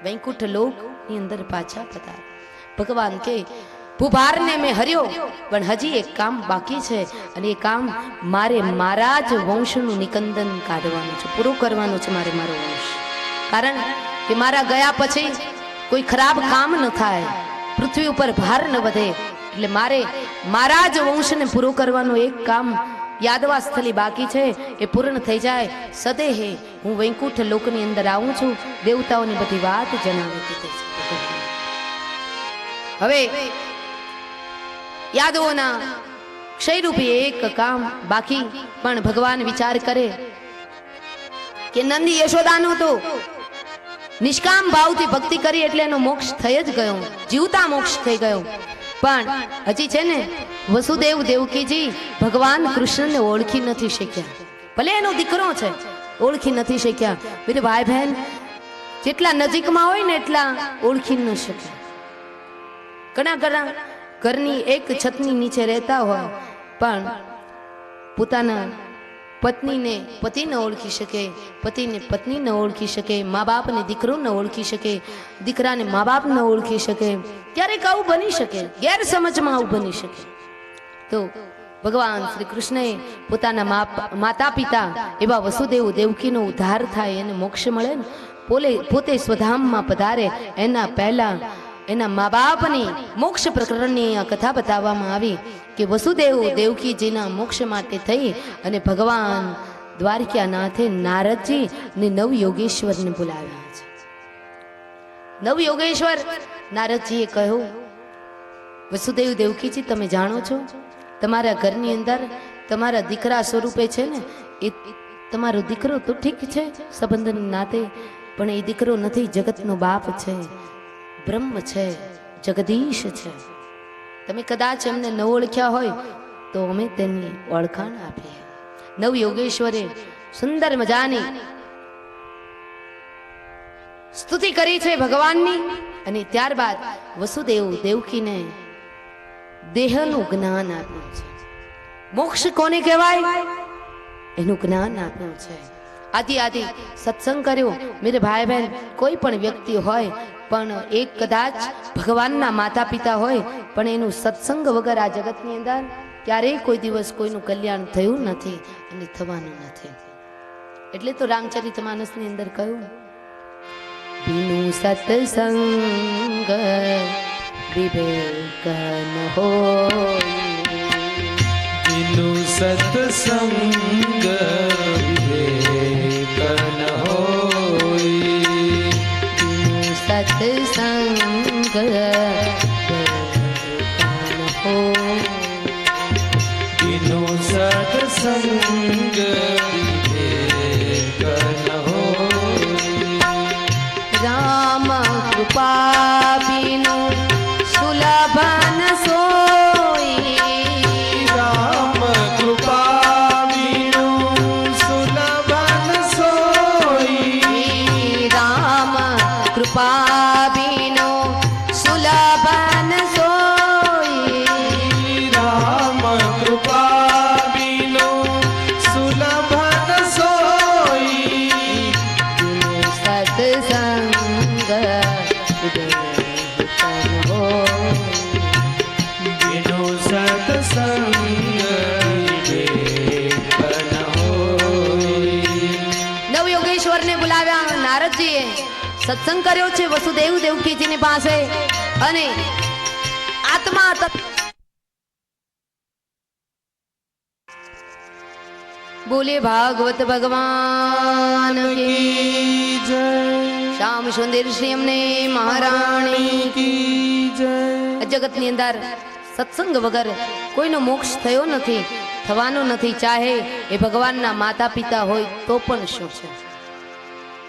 S3: વૈકુંઠ લોકની અંદર પાછા પધારો. ભગવાન કે ભૂભારને મેં હર્યો, પણ હજી એક કામ બાકી છે અને એ કામ મારે મારા જ વંશનું નિકંદન કાઢવાનું છે, પૂરું કરવાનું છે મારે મારો વંશ. કારણ કે મારા ગયા પછી કોઈ ખરાબ કામ ન થાય, પૃથ્વી ઉપર ભાર ન વધે, એટલે મારે મારા જ વંશને પૂરું કરવાનું એક કામ યાદવા સ્થલી બાકી છે, એ પૂર્ણ થઈ જાય સદેહે હું વૈકુંઠ લોકની અંદર આવું છું. દેવતાઓની બધી વાત જણાવી દીધી છે. હવે યાદવોના ક્ષયરૂપી એક કામ બાકી, પણ ભગવાન વિચાર કરે કે નંદી યશોદાનો તો નિષ્કામ ભાવથી ભક્તિ કરી એટલે એનો મોક્ષ થઈ જ ગયો, જીવતા મોક્ષ થઈ ગયો. પણ હજી છે ને વસુદેવ દેવકીજી ભગવાન કૃષ્ણને ઓળખી નથી શક્યા. ભલે એનો દીકરો છે, ઓળખી નથી શક્યા. બીજું ભાઈ બહેન જેટલા નજીકમાં હોય ને એટલા ઓળખી ન શક્યા. ઘણા ઘણા ઘરની એક છતની નીચે રહેતા હોય પણ પોતાના પત્નીને પતિ ન ઓળખી શકે, પતિને પત્ની ન ઓળખી શકે, મા બાપને દીકરો ન ઓળખી શકે, દીકરાને મા બાપ ન ઓળખી શકે. ક્યારેક આવું બની શકે, ગેરસમજમાં આવું બની શકે. તો ભગવાન શ્રી કૃષ્ણએ પોતાના માતા પિતા એવા વસુદેવ દેવકીનો ઉદ્ધાર થાય, એને મોક્ષ મળે ને, પોતે સ્વધામમાં પધારે એના પહેલા એના મા બાપની મોક્ષ પ્રકરણની આ કથા બતાવવામાં આવી કે વસુદેવ દેવકીજીના મોક્ષ માટે થઈ અને ભગવાન દ્વારકાનાથે નારદજી ને નવ યોગેશ્વરને બોલાવ્યા છે. નવ યોગેશ્વર નારદજીએ કહ્યું, વસુદેવ દેવકીજી તમે જાણો છો તમારા ઘરની અંદર તમારા દીકરા સ્વરૂપે છે ને, એ તમારો દીકરો તો ઠીક છે સંબંધની નાતે, પણ એ દીકરો નથી, જગતનો બાપ છે. બ્રહ્મ છે, જગદીશ છે. તમે કદાચ એમને ન ઓળખ્યા હોય તો અમે તેની ઓળખાણ આપીએ. નવ યોગેશ્વરે સુંદર મજાની સ્તુતિ કરી છે ભગવાનની, અને ત્યારબાદ વસુદેવ દેવકીને દેહનું જ્ઞાન આપ્યું છે. મોક્ષ કોને કહેવાય એનું જ્ઞાન આપ્યું છે. આદિ સત્સંગ કર્યો. મેરે ભાઈ બહેન, કોઈ પણ વ્યક્તિ હોય પણ એક કદાચ ભગવાનના માતા પિતા હોય પણ એનું સત્સંગ વગર આ જગતની અંદર ક્યારેય કોઈ દિવસ કોઈનું કલ્યાણ થયું નથી અને થવાનું નથી. એટલે તો રામચરિતમાનસની અંદર કહ્યું, બિનું સત્સંગ વિવેક ન હોય,
S1: બિનું સત્સંગ વિવેક ન હોય,
S3: બિનું સત્સંગ વિવેક ન હોય,
S1: બિનું સત્સંગ વિવેક ન હોય,
S3: રામ કૃપા બિનું સુલભ ન સોઈ,
S1: રામ કૃપા વિનું સુલભ ન સોઈ,
S3: રામ કૃપા બિનું સુલભ ન સોઈ,
S1: રામ કૃપા વિનું સુલભ ન સોઈ,
S3: સત્સંગ
S1: બિનું સત્સંગ વિવેક ન હોય.
S3: નવયોગેશ્વરને બોલાવ્યા નારદજીએ. સત્સંગ કર્યો છે વસુદેવ દેવકીજીની પાસે, અને આત્મા બોલે ભાગવત ભગવાન કી
S1: જય
S3: શ્યામ સુંદર શ્રી અમને મહારાણી
S1: કી જય.
S3: જગતની અંદર સત્સંગ વગર કોઈનો મોક્ષ થયો નથી, થવાનો નથી. ચાહે એ ભગવાનના માતા પિતા હોય તો પણ શું છે,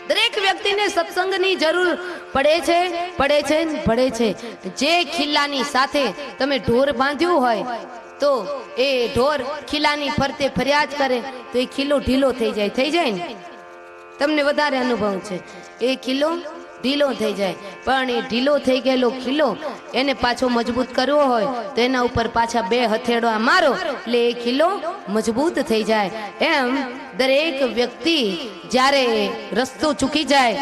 S3: દરેક વ્યક્તિને સત્સંગની જરૂર પડે છે, પડે છે, પડે છે. જે ખિલ્લાની સાથે તમે ઢોર બાંધ્યું હોય તો એ ઢોર ખિલ્લાની ફરતે ફરિયાદ કરે તો એ ખિલ્લો ઢીલો થઈ જાય ને. તમને વધારે અનુભવ છે. એ ખિલ્લો ઢીલો થઈ જાય, પણ એ ઢીલો થઈ ગયેલો ખિલ્લો એને પાછો મજબૂત કરવો હોય તો એના ઉપર પાછા 2 હથેળા મારો એટલે એ ખિલ્લો મજબૂત થઈ જાય. એમ દરેક વ્યક્તિ જ્યારે રસ્તો ચૂકી જાય,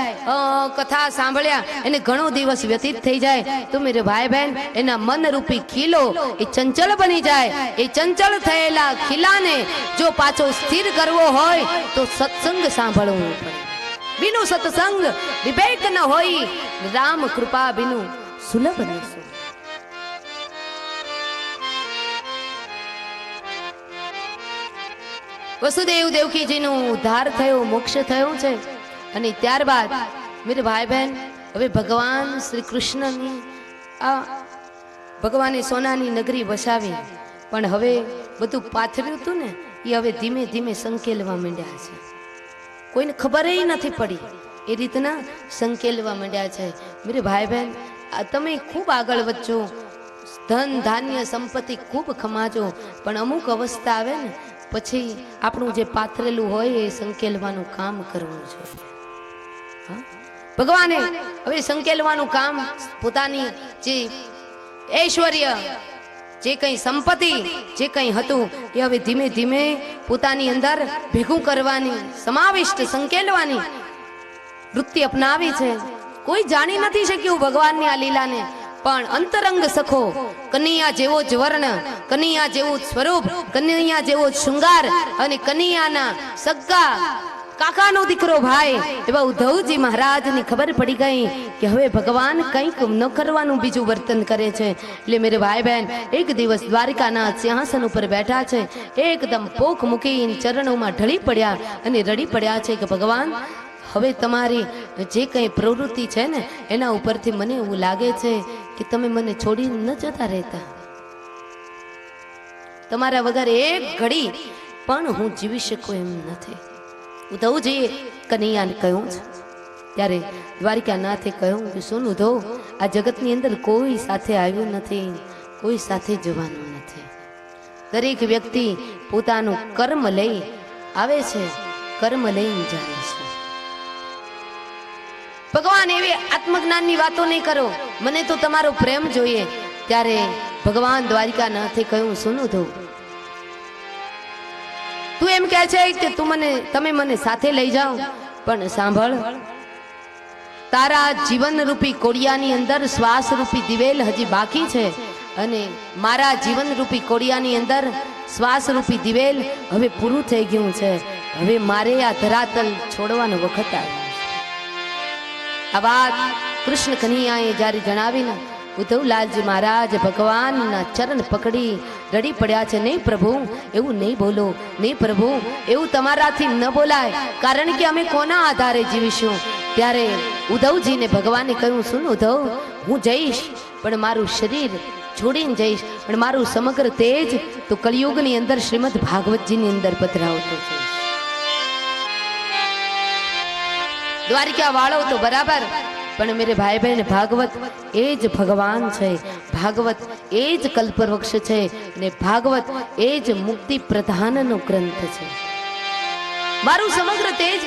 S3: કથા સાંભળ્યા એને ઘણો દિવસ વ્યતીત થઈ જાય તો મેરે ભાઈ બહેન, એના મનરૂપી ખીલો એ ચંચળ બની જાય. એ ચંચળ થયેલા ખીલાને જો પાછો સ્થિર કરવો હોય તો સત્સંગ સાંભળવું પડે. બિનું સત્સંગ વિવેક ન હોય, રામ કૃપા બિનું સુલભ ન સોઈ. વસુદેવ દેવકીજીનો ઉદ્ધાર થયો, મોક્ષ થયો છે. અને ત્યારબાદ મેરે ભાઈ બહેન, હવે ભગવાન શ્રી કૃષ્ણની આ ભગવાને સોનાની નગરી વસાવી, પણ હવે બધું પાથર્યું હતું ને એ હવે ધીમે ધીમે સંકેલવા માંડ્યા છે. કોઈને ખબર નથી પડી એ રીતના સંકેલવા માંડ્યા છે. મેરે ભાઈ બહેન, તમે ખૂબ આગળ વધજો, ધન ધાન્ય સંપત્તિ ખૂબ ખમાજો, પણ અમુક અવસ્થા આવે ને પછી આપણું જે પાથરેલું હોય એ સંકેલવાનું કામ કરવું જોઈએ. ભગવાને હવે સંકેલવાનું કામ, પોતાની જે ઐશ્વર્ય, જે કંઈ સંપત્તિ, જે કંઈ હતું એ હવે ધીમે ધીમે પોતાની અંદર ભેગું કરવાની, સમાવિષ્ટ સંકેલવાની વૃત્તિ અપનાવી છે. કોઈ જાણી નથી શક્યું ભગવાનની આ લીલાને, પણ અંતરંગ સખો, કનૈયા જેવો જ વર્ણ, કનૈયા જેવું જ સ્વરૂપ, કનૈયા જેવો જ શૃંગાર, અને કનૈયાના સગા કાકાનો દીકરો ભાઈ એવા ઉદ્ધવજી મહારાજની ખબર પડી ગઈ કે હવે ભગવાન કંઈક ન કરવાનું બીજું વર્તન કરે છે. એટલે મેરે ભાઈ બહેન, એક દિવસ દ્વારિકાના સિંહાસન ઉપર બેઠા છે, એકદમ પોખ મૂકીને ચરણોમાં ઢળી પડ્યા અને રડી પડ્યા છે કે ભગવાન, હવે તમારી જે કંઈ પ્રવૃત્તિ છે ને એના ઉપરથી મને એવું લાગે છે કે તમે મને છોડી ન જતા રહેતા. તમારા વગર એક ઘડી પણ હું જીવી શકું એમ નથી. ઉદ્ધવજીએ કનૈયાને કહ્યું છે, ત્યારે દ્વારિકાનાથે કહ્યું કે સુન ઉધો, આ જગતની અંદર કોઈ સાથે આવ્યું નથી, કોઈ સાથે જવાનું નથી. દરેક વ્યક્તિ પોતાનું કર્મ લઈ આવે છે, કર્મ લઈને જાય છે. ભગવાન એવી આત્મજ્ઞાનની વાતો નહીં કરો, મને તો તમારો પ્રેમ જોઈએ. ત્યારે ભગવાન દ્વારિકાનાથે કહ્યું સુન ઉધો, તું એમ કહે છે કે તમે મને સાથે લઈ જાઓ, પણ સાંભળ, તારા જીવન રૂપી કોડિયાની અંદર શ્વાસ રૂપી દિવેલ હજી બાકી છે, અને મારા જીવન રૂપી કોડિયાની અંદર શ્વાસ રૂપી દિવેલ હવે પૂરું થઈ ગયું છે. હવે મારે આ ધરાતલ છોડવાનો વખત આવ્યો. આ વાત કૃષ્ણ કનૈયાએ જ્યારે જણાવીને ઉદ્ધવલાલજી મહારાજ ભગવાનના ચરણ પકડી રડી પડ્યા છે. નહીં પ્રભુ, એવું નહીં બોલો, નહીં પ્રભુ, એવું તમારાથી ન બોલાય, કારણ કે અમે કોના આધારે જીવીશું. ત્યારે ઉદ્ધવજીને ભગવાને કહ્યું સુન ઉદ્ધવ, હું જઈશ પણ મારું શરીર છોડીને જઈશ, પણ મારું સમગ્ર તેજ તો કળિયુગની અંદર શ્રીમદ ભાગવતજીની અંદર પધરાવતો છે. દ્વારિકા વાળો તો બરાબર, પણ મેરે ભાઈ બહેન, ભાગવત એ જ ભગવાન છે, ભાગવત એ જ કલ્પવૃક્ષ છે, અને ભાગવત એ જ મુક્તિ પ્રધાનનો ગ્રંથ છે. મારું સમગ્ર તેજ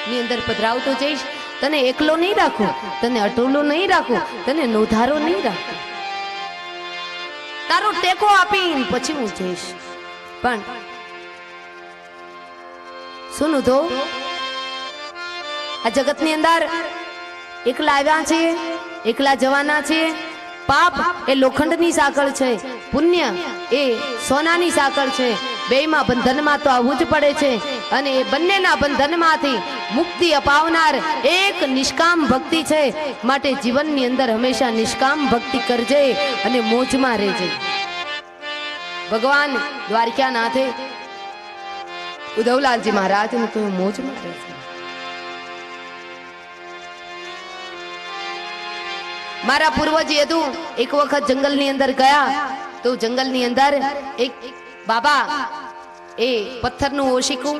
S3: ની અંદર પધરાવતો જઈશ. તને એકલો નહીં રાખું, તને અટોલો નહીં રાખું, તને નોધારો નહીં રાખું, તારો ટેકો આપીને પછી હું જઈશ. પણ સુનો તો, આ જગતની અંદર એકલા આવ્યા છે, એકલા જવાના છે. પાપ એ લોખંડની સાંકળ છે, પુણ્ય એ સોનાની સાંકળ છે. બેયમાં બંધનમાં તો આવવું જ પડે છે, અને એ બંનેના બંધનમાંથી મુક્તિ અપાવનાર એક નિષ્કામ ભક્તિ છે. માટે જીવનની અંદર હંમેશા નિષ્કામ ભક્તિ કરજે અને મોજમાં રહેજે. ભગવાન દ્વારકાનાથે ઉદ્ધવલાલજી મહારાજને કહ્યું મોજમાં રહેજે. મારા પૂર્વજ યદુ એક વખત જંગલની અંદર ગયા, તો જંગલની અંદર એક બાબા એ પથ્થરનું ઓશિકું,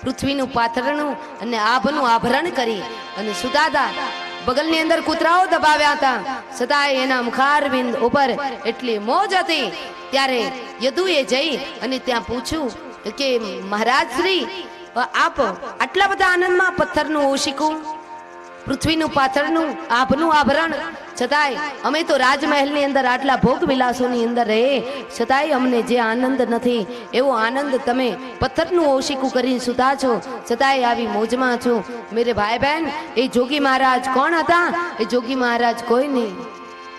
S3: પૃથ્વીનું પાથરણું અને આભનું આભરણ કરી અને સુદાદા બગલની અંદર કૂતરાઓ દબાવ્યા હતા, છતાંય એના મુખારવિંદ ઉપર એટલી મોજ હતી. ત્યારે યદુએ જઈ અને ત્યાં પૂછ્યું કે મહારાજ શ્રી, આપ આટલા બધા આનંદમાં પથ્થરનું ઓશિકું, પૃથ્વીનું પાથરનું, આભનું આભરણ, છતાંય અમે તો રાજમહેલની અંદર આટલા ભોગ વિલાસોની અંદર રહે, છતાંય અમને જે આનંદ નથી એવો આનંદ તમે પથ્થરનું ઓશિકું કરીને સુતા છો, છતાંય આવી મોજમાં છો. મેરે ભાઈ બહેન, એ જોગી મહારાજ કોણ હતા? એ જોગી મહારાજ કોઈ નહીં,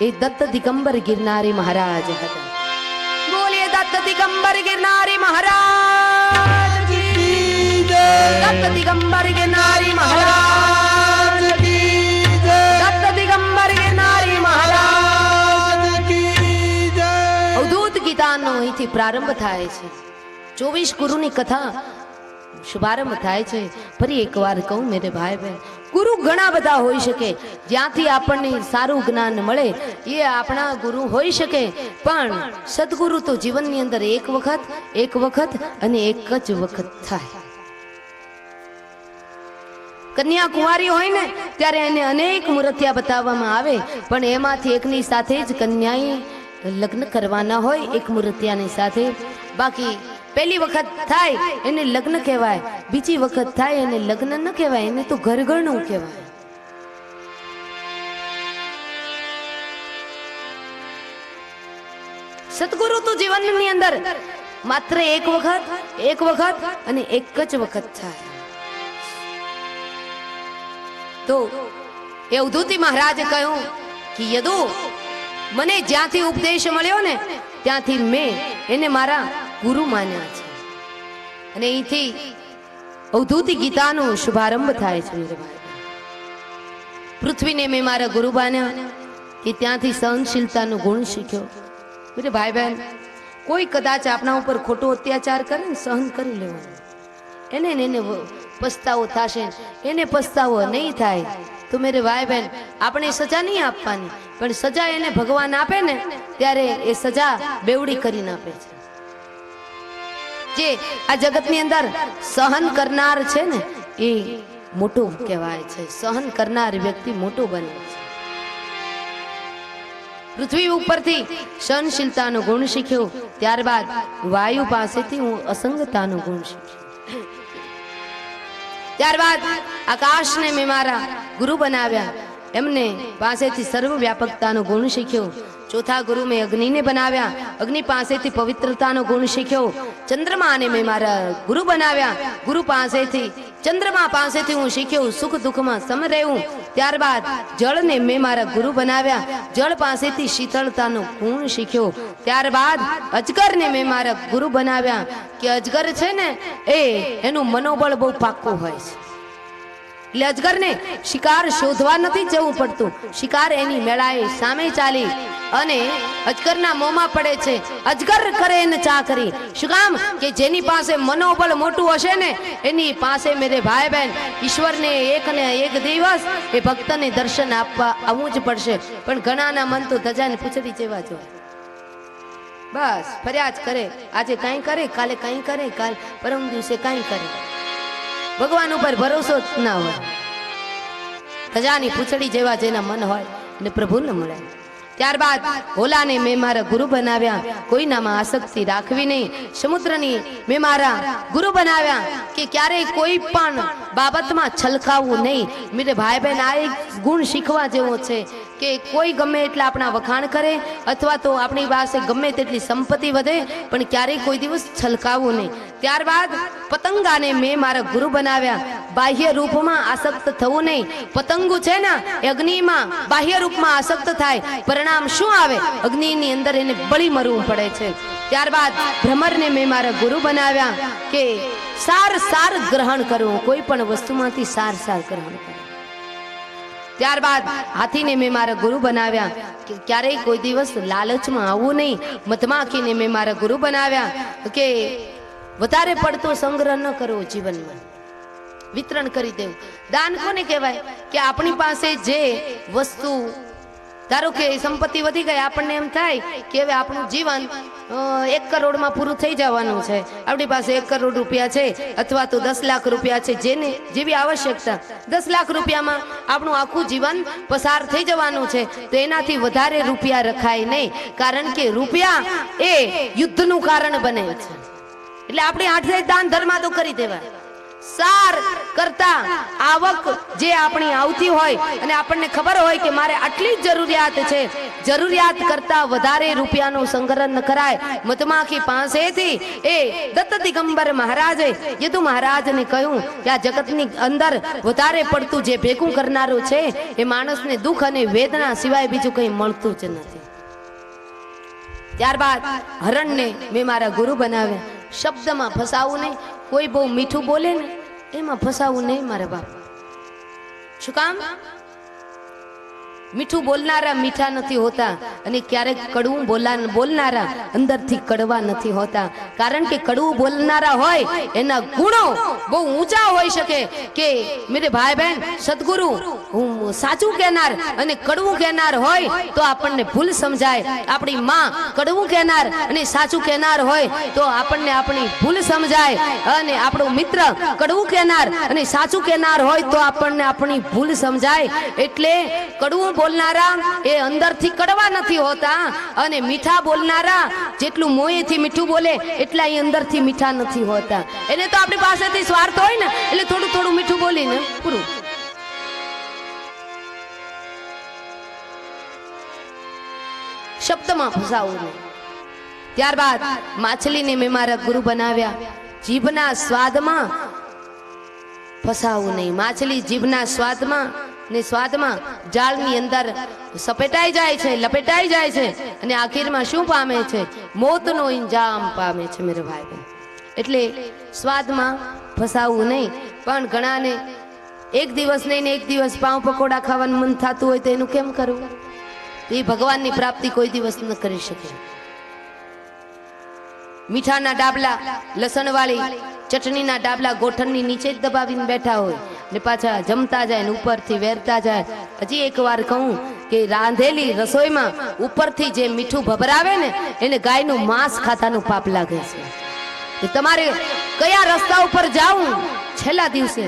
S3: એ દત્ત દિગંબર ગિરનારી મહારાજ હતા. બોલીએ દત્ત દિગંબર ગિરનારી મહારાજ કી જય. દત્ત દિગંબર ગિરનારી મહારાજ કી જય. દત્ત દિગંબર ગિરનારી મહારાજ કી જય. અવધૂત ગીતાનો અહીંથી પ્રારંભ થાય છે. 24 ગુરુની કથા શુભારંભ થાય છે. ફરી એકવાર કહું મેરે ભાઈ બહેન, ગુરુ ઘણા બધા હોઈ શકે, જ્યાંથી આપણને સારું જ્ઞાન મળે એ આપણા ગુરુ હોઈ શકે, પણ સદગુરુ તો જીવનની અંદર એક વખત અને એક જ વખત થાય. કન્યા કુંવારી હોય ને ત્યારે એને અનેક મૂર્તિયા બતાવવામાં આવે, પણ એમાંથી એકની સાથે જ કન્યાએ લગ્ન કરવાના હોય, એક મૂર્તિયાની સાથે. બાકી પહેલી વખત થાય એને લગ્ન કહેવાય, બીજી વખત થાય એને લગ્ન ન કહેવાય, એને તો ઘરઘરણું કહેવાય. સદગુરુ તો જીવનની અંદર માત્ર એક વખત અને એક જ વખત થાય. તો એ અવધૂતિ મહારાજે કહ્યું કે યદુ, મને જ્યાંથી ઉપદેશ મળ્યો ને ત્યાંથી મેં એને મારા ગુરુ માન્યા છે. અને અહીંથી અવધૂતિ ગીતાનો શુભારંભ થાય છે. પૃથ્વીને મેં મારા ગુરુ માન્યા, કે ત્યાંથી સહનશીલતાનો ગુણ શીખ્યો. મેરે ભાઈ બહેન, કોઈ કદાચ આપણા ઉપર ખોટો અત્યાચાર કરે ને, સહન કરી લેવાનું. એને પસ્તાવો થશે, એને પસ્તાવો નહીં થાય તો મેરે ભાઈ બહેન આપણે સજા નહીં આપવાની, પણ સજા એને ભગવાન આપે ને ત્યારે એ સજા બેવડી કરીને આપે છે. જે આ જગતની અંદર સહન કરનાર છે ને, એ મોટું કહેવાય છે, સહન કરનાર વ્યક્તિ મોટો બને છે. પૃથ્વી ઉપરથી સહનશીલતાનો ગુણ શીખ્યો, ત્યારબાદ વાયુ પાસેથી હું અસંગતાનો ગુણ શીખ્યો. ત્યારબાદ આકાશને મેં મારા ગુરુ બનાવ્યા, એમને પાસેથી સર્વ વ્યાપકતાનો ગુણ શીખ્યો. ચોથા ગુરુ મેં અગ્નિને બનાવ્યા, અગ્નિ પાસેથી પવિત્રતાનો ગુણ શીખ્યો. ચંદ્રમાને મેં મારા ગુરુ બનાવ્યા, ગુરુ પાસેથી ચંદ્રમા પાસેથી હું શીખ્યો સુખ દુઃખમાં સમ રહેવું. ત્યારબાદ જળને મેં મારા ગુરુ બનાવ્યા, જળ પાસેથી શીતળતાનો ગુણ શીખ્યો. ત્યારબાદ અજગરને મેં મારા ગુરુ બનાવ્યા, કે અજગર છે ને એનું મનોબળ બહુ પાક્કું હોય છે. એટલે અજગરને શિકાર શોધવા નથી જવું પડતું, શિકાર એની મેળાએ સામે ચાલી અને અજગરના મોંમાં પડે છે. અજગર કરે એને ચાકરી. શું કામ? કે જેની પાસે મનોબળ મોટું હશે ને એની પાસે મેરે ભાઈ બહેન ઈશ્વરને એક ને એક દિવસ એ ભક્તને દર્શન આપવા આવવું જ પડશે. પણ ઘણાના મન તો ધજાને પૂછડી જેવા જ હોય, બસ ફરિયાદ કરે, આજે કાંઈ કરે, કાલે કાંઈ કરે, કાલ પરમ દિવસે કાંઈ કરે, ભગવાન ઉપર ભરોસો જ ના હોય. ધજાની પૂછડી જેવા જેના મન હોય ને પ્રભુ ન મળે. ત્યારબાદ ભોલાને મેં મારા ગુરુ બનાવ્યા, કોઈનામાં આસક્તિ રાખવી નહીં. સમુદ્રની મેં મારા ગુરુ બનાવ્યા, કે ક્યારેય કોઈ પણ બાબતમાં છલકાવવું નહીં. મેરે ભાઈ બહેન આ એક ગુણ શીખવા જેવો છે કે કોઈ ગમે એટલા આપણા વખાણ કરે અથવા તો આપણી પાસે ગમે તેટલી સંપત્તિ વધે, પણ ક્યારેય કોઈ દિવસ છલકાવવું નહીં. ત્યારબાદ પતંગાને મેં મારા ગુરુ બનાવ્યા, બાહ્ય રૂપમાં આસક્ત થવું નહીં. પતંગો છે ને એ અગ્નિમાં બાહ્ય રૂપમાં આસક્ત થાય, પરિણામ શું આવે? અગ્નિની અંદર એને બળી મરવું પડે છે. ત્યારબાદ ભ્રમરને મેં મારા ગુરુ બનાવ્યા, કે સાર સાર ગ્રહણ કરવું, કોઈ પણ વસ્તુમાંથી સાર સાર ગ્રહણ કરવું. ત્યારબાદ હાથીને મેં મારા ગુરુ બનાવ્યા, કે ક્યારેય કોઈ દિવસ લાલચમાં આવવું નહીં. મધમાખીને મેં મારા ગુરુ બનાવ્યા, કે વધારે પડતો સંગ્રહ ન કરવો, જીવનમાં વિતરણ કરી દેવું. દાન કોને કહેવાય? કે આપણી પાસે જે વસ્તુ, ધારો કે સંપત્તિ વધી ગઈ, આપણને એમ થાય કે હવે આપણું જીવન 1 કરોડમાં પૂરું થઈ જવાનું છે, આપણી પાસે 1 કરોડ રૂપિયા છે અથવા તો 10 લાખ રૂપિયા છે, જેને જેવી આવશ્યકતા 10 લાખ રૂપિયામાં આપણું આખું જીવન પસાર થઈ જવાનું છે, તો એનાથી વધારે રૂપિયા રખાય નહીં. કારણ કે રૂપિયા એ યુદ્ધનું કારણ બને છે. એટલે આપણે આઠે દાન ધર્મ તો કરી દેવા. સાર કરતા આવક જે આપણી આવતી હોય અને આપણને ખબર હોય કે મારે આટલી જ જરૂરિયાત છે, જરૂરિયાત કરતા વધારે રૂપિયાનો સંગ્રહ ન કરાય. મધમાખી પાસેથી એ દત્ત દિગંબર મહારાજે યદુ મહારાજને કહ્યું કે આ જગતની અંદર વધારે પડતું જે ભેગું કરનારું છે એ માણસને દુઃખ અને વેદના સિવાય બીજું કંઈ મળતું જ નથી. ત્યારબાદ હરણને મેં મારા ગુરુ બનાવ્યા, શબ્દમાં ફસાવું નહીં. કોઈ બહુ મીઠું બોલે ને એમાં ફસાવું નહીં મારા બાપ. શું કામ? મીઠું બોલનારા મીઠા નથી હોતા અને ક્યારેક કડવું બોલનારા અંદરથી કડવા નથી હોતા. કારણ કે કડવું બોલનારા હોય એના ગુણો બહુ ઊંચા હોઈ શકે. કે મેરે ભાઈ બહેન સદગુરુ હું સાચું કહેનાર અને કડવું કહેનાર હોય તો આપણને ભૂલ સમજાય. આપણી માં કડવું કહેનાર અને સાચું કહેનાર હોય તો આપણને આપણી ભૂલ સમજાય, અને આપણો મિત્ર કડવું કહેનાર અને સાચું કહેનાર હોય તો આપણને આપણી ભૂલ સમજાય. એટલે કડવું બોલનારા એ અંદરથી કડવા નથી હોતા અને મીઠા બોલનારા જેટલું મોંએથી મીઠું બોલે એટલા એ અંદરથી મીઠા નથી હોતા. એને તો આપણી પાસેથી સ્વાર્થ હોય ને એટલે થોડું થોડું મીઠું બોલીને પૂરું. શબ્દમાં ફસાવું નહીં. ત્યારબાદ માછલીને મેં મારા ગુરુ બનાવ્યા, જીભના સ્વાદમાં ફસાવું નહીં. માછલી જીભના સ્વાદમાં ને સ્વાદમાં જાળની અંદર સપેટાઈ જાય છે, લપેટાઈ જાય છે અને આખીરમાં શું પામે છે? મોતનો ઇંજામ પામે છે મેરે ભાઈ બહેન. એટલે સ્વાદમાં ફસાવું નહીં. પણ ઘણાને એક દિવસ નહીં ને એક દિવસ પાઉં પકોડા ખાવાનું મન થતું હોય તો એનું કેમ કરવું? એ ભગવાનની પ્રાપ્તિ કોઈ દિવસ ન કરી શકે. મીઠાના ડાબલા, લસણવાળી ચટણીના ડાબલા ગોઠણની નીચે જ દબાવીને બેઠા હોય ને પાછા જમતા જાય ને ઉપરથી વેરતા જાય. હજી એક વાર કહું કે રાંધેલી રસોઈમાં ઉપરથી જે મીઠું ભભરાવે ને એને ગાયનું માંસ ખાતાનું પાપ લાગે છે. તમારે કયા રસ્તા ઉપર જાવું છેલ્લા દિવસે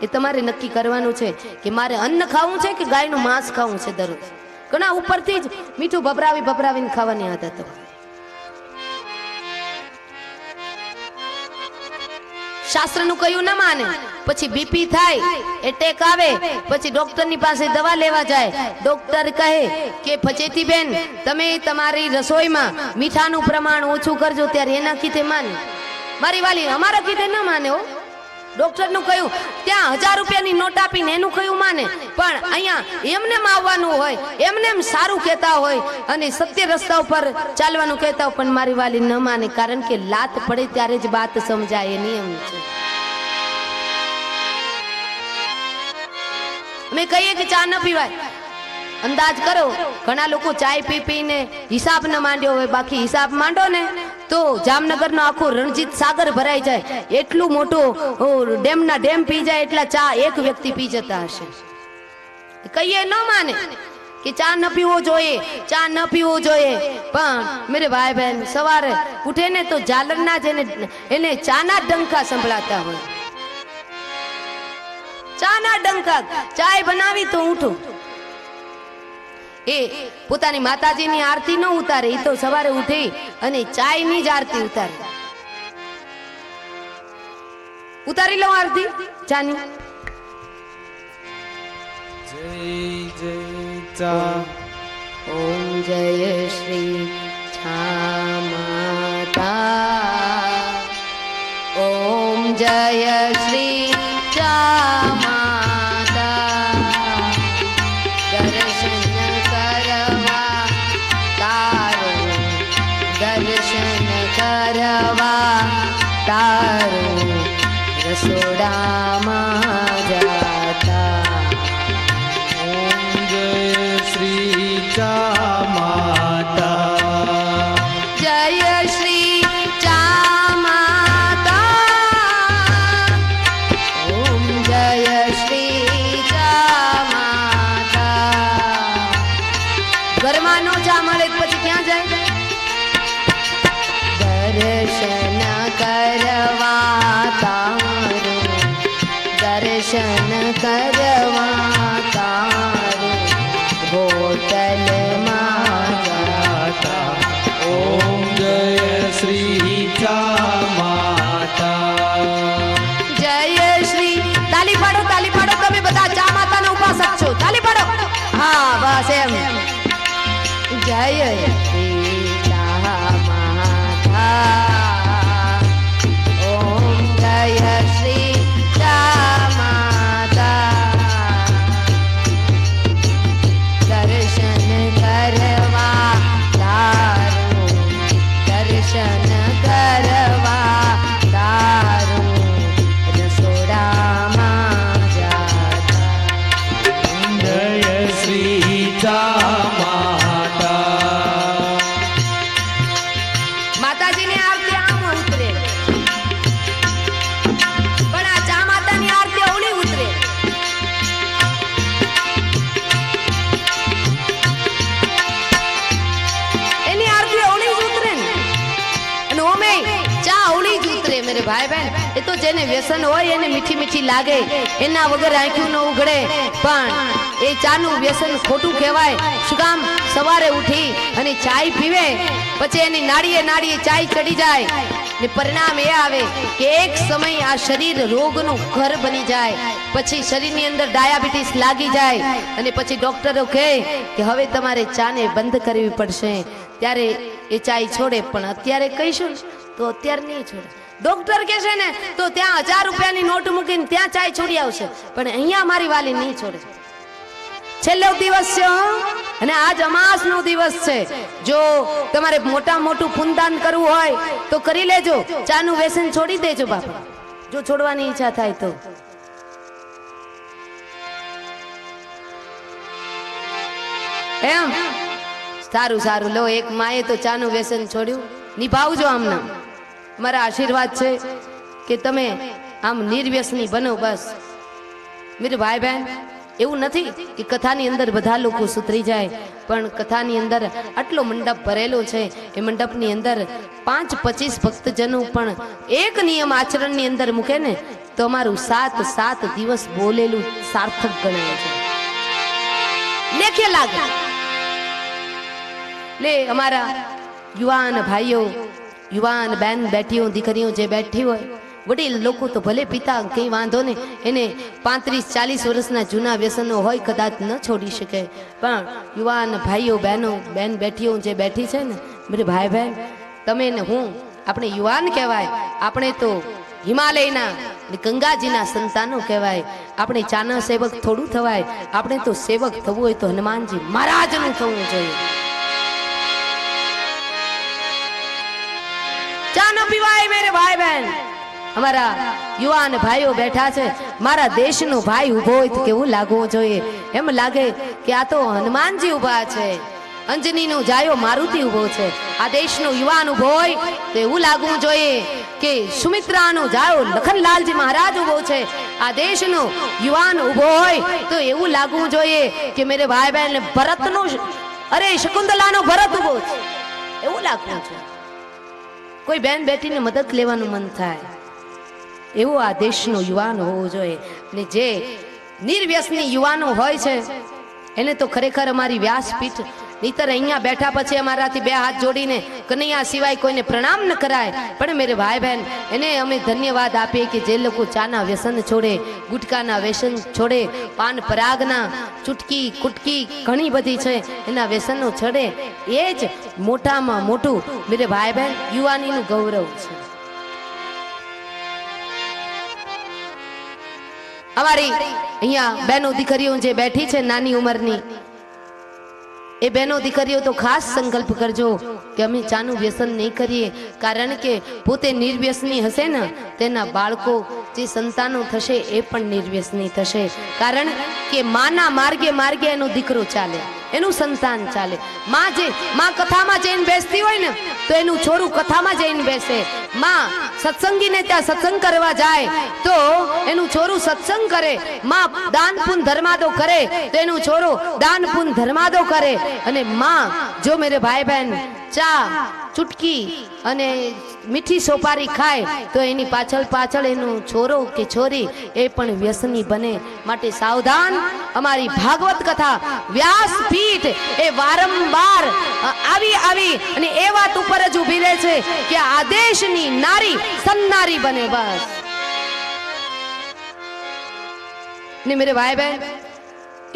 S3: એ તમારે નક્કી કરવાનું છે કે મારે અન્ન ખાવું છે કે ગાયનું માંસ ખાવું છે દરરોજ. ઘણા ઉપરથી જ મીઠું ભભરાવીને ખાવાની આદત હોય. શાસ્ત્રનું કયું ના માને, પછી બીપી થાય, એટેક આવે, પછી ડોક્ટરની પાસે દવા લેવા જાય. ડોક્ટર કહે કે ફચેતી બેન તમે તમારી રસોઈમાં મીઠાનું પ્રમાણ ઓછું કરજો, ત્યારે એના કીધે માને. મારી વાલી અમારા કીધે ના માને હો. ડોક્ટરનું કહ્યું ત્યાં 1000 રૂપિયાની નોટ આપીને એનું કયું માને, પણ અહીંયા એમને આવવાનું હોય, એમને એમ સારું કહેતા હોય અને સત્ય રસ્તા ઉપર ચાલવાનું કહેતા હોય, પણ મારી વાલી ન માને. કારણ કે લાત પડે ત્યારે જ વાત સમજાય, એ નિયમ છે. અમે કહીએ કે ચા ન પીવાય, અંદાજ કરો ઘણા લોકો ચાય પી પીને હિસાબ ન માંડ્યો હોય. બાકી હિસાબ માંડો ને તો જામનગરનો આખો રણજીત સાગર ભરાઈ જાય. એટલું મોટું ડેમ પી જાય એટલા ચા એક વ્યક્તિ પી જતા હશે. કહીએ ન માને કે ચા ન પીવો જોઈએ, ચા ન પીવો જોઈએ. પણ મેરે ભાઈ બહેન સવારે ઉઠે ને તો જાલરના જ એને ચાના ડંકા સંભળાતા હોય. ચાના ડંકા, ચાય બનાવી તો ઉઠું. એ પોતાની માતાજીની આરતી ન ઉતારે, એ તો સવારે ઉઠી અને ચાયની જ આરતી ઉતારે. ઉતારી લો આરતી ચાની.
S1: જય જય ચા.
S3: ઓમ જય શ્રી ચા માતા. ઓમ જય શ્રી ચા માતા. દર્શન કરવા તારું, દર્શન કરવા તારું, રસોડામાં જાતા.
S1: ઓમ જય શ્રી ચા માતા.
S3: જય શ્રી ચા માતા. ઓમ જય શ્રી ચા માતા. ઘરમાં નો ચા મળે પછી ક્યાં જાય? દર્શન કરવા તારું, દર્શન કરવા તારું, હોટલમાં જાતા.
S1: ઓમ જય શ્રી ચા માતા.
S3: જય શ્રી. તાલી પાડો, તાલી પાડો. તમે બધા ચા માતાના ઉપાસક છો, તાલી પાડો. હા બસ એમ. જય શ્રી ચા માતા. ઓમ જય શ્રી ચા માતા. દર્શન કરવા તારું, દર્શન કરવા તારું, રસોડામાં જાતા.
S1: જય શ્રી ચા માતા.
S3: માતાજીની આરતી આમ ઉતરે, પણ આ ચા માતાની આરતી ઓલી ઉતરે. એની આરતી ઓલી જ ઉતરે ને, અને ઓમે ચા ઓલી જ ઉતરે. મેરે ભાઈ બહેન, એ તો જેને વ્યસન હોય એને મીઠી મીઠી લાગે, એના વગર આંખ્યું ન ઉઘડે. પણ એ ચાનું વ્યસન ખોટું કહેવાય. શું કામ? સવારે ઉઠી અને ચાય પીવે, પછી એની નાડીએ નાડીએ ચાય ચડી જાય ને પરિણામ એ આવે કે એક સમય આ શરીર રોગનું ઘર બની જાય. પછી શરીરની અંદર ડાયાબિટીસ લાગી જાય અને પછી ડોક્ટરો કહે કે હવે તમારે ચાને બંધ કરવી પડશે. ત્યારે એ ચાય છોડે, પણ અત્યારે કહીશું તો અત્યારે નહીં છોડે. ડોક્ટર કે છે ને તો ત્યાં 1000 રૂપિયાની નોટ મૂકીને ત્યાં ચાય છોડી આવશે, પણ અહીંયા મારી વાલી નહીં છોડે. છેલ્લો દિવસ છે અને આજ અમાસનો દિવસ છે. જો તમારે મોટું પુણ્યદાન કરવું હોય તો કરી લેજો. ચાનું વ્યસન છોડી દેજો બાપા, જો છોડવાની ઈચ્છા થાય તો. એમ સારું સારું. લો, એક માએ તો ચાનું વ્યસન છોડ્યું. નિભાવજો આમના. મારા આશીર્વાદ છે કે તમે આમ નિર્વ્યસની બનો. બસ મેરે ભાઈ બહેન, એવું નથી કે કથાની અંદર બધા લોકો સુધરી જાય, પણ કથાની અંદર આટલો મંડપ ભરેલો છે. એ મંડપની અંદર 5-25 ભક્તજનો પણ એક નિયમ આચરણની અંદર મૂકે ને તો અમારું 7 દિવસ બોલેલું સાર્થક ગણાય છે, લેખે લાગે. લે અમારા યુવાન ભાઈઓ, યુવાન બેન બેટીઓ, દીકરીઓ જે બેઠી હોય, વડીલ લોકો તો ભલે પિતા કંઈ વાંધો ને, એને 35-40 વર્ષના જૂના વ્યસનો હોય, કદાચ ન છોડી શકે, પણ યુવાન ભાઈઓ બહેનો બેન બેટીઓ જે બેઠી છે ને, મારે ભાઈ બહેન તમે ને હું, આપણે યુવાન કહેવાય. આપણે તો હિમાલયના ગંગાજીના સંતાનો કહેવાય. આપણે ચાના સેવક થોડું થવાય, આપણે તો સેવક થવું હોય તો હનુમાનજી મહારાજનું થવું જોઈએ. ચા ન પીવાય મેરે ભાઈ બહેન. અમારા યુવાન ભાઈઓ બેઠા છે, મારા દેશનો ભાઈ ઉભો હોય તો કેવું લાગવું જોઈએ? એમ લાગે કે આ તો હનુમાનજી ઉભા છે, અંજનીનો જાયો મારુતિ ઉભો છે. આ દેશનો યુવાન ઉભો હોય તો એવું લાગવું જોઈએ કે સુમિત્રાનો જાયો લખનલાલજી મહારાજ ઉભો છે. આ દેશનો યુવાન ઉભો હોય તો એવું લાગવું જોઈએ કે મેરે ભાઈ બહેન ભરતનો, અરે શકુંતલાનો ભરત ઉભો છે, એવું લાગવું છે. કોઈ બેન બેટીને મદદ લેવાનું મન થાય એવો આ દેશનો યુવાન હોવો જોઈએ. ને જે નિર્વ્યસની યુવાનો હોય છે એને તો ખરેખર અમારી વ્યાસપીઠ, નહીતર અહીંયા બેઠા પછી અમારાથી 2 હાથ જોડીને કનૈયા સિવાય કોઈને પ્રણામ ન કરાય. પણ મેરે ભાઈ બહેન એને અમે ધન્યવાદ આપીએ કે જે લોકો ચાના વ્યસન છોડે, ગુટકાના વ્યસન છોડે, પાન પરાગના, ચૂટકી કુટકી ઘણી બધી છે એના વ્યસનો છોડે, એ જ મોટામાં મોટું મેરે ભાઈ બહેન યુવાનીનું ગૌરવ છે. અમારી અહીંયા બહેનો દીકરીઓ જે બેઠી છે નાની ઉંમરની, એ બહેનો દીકરીઓ તો ખાસ સંકલ્પ કરજો કે અમે ચાનું વ્યસન નહીં કરીએ. કારણ કે પોતે નિર્વ્યસની હશે ને, તેના બાળકો જે સંતાનો થશે એ પણ નિર્વ્યસની થશે. કારણ કે માના માર્ગે માર્ગે એનો દીકરો ચાલે, એનું સંતાન ચાલે. માં કથામાં જઈને બેસતી હોય ને તો એનું છોરું કથામાં જઈને બેસે. માં સત્સંગીને ત્યાં સત્સંગ કરવા જાય તો એનું છોરું સત્સંગ કરે. માં દાન પુન ધર્માદો કરે તો એનું છોરું દાન પુન ધર્માદો કરે. અને માં જો મેરે ભાઈ બહેન ચા, ચૂટકી અને મીઠી સોપારી ખાય તો એની પાછળ એનું છોરો કે છોરી એ પણ વ્યસની બને. માટે સાવધાન. અમારી ભાગવત કથા વ્યાસપીઠ એ વારંવાર આવી અને એ વાત ઉપર જ ઊભી રહે છે કે આ દેશની નારી સન્નારી બને. બસ. ને મેરે ભાઈ બહેન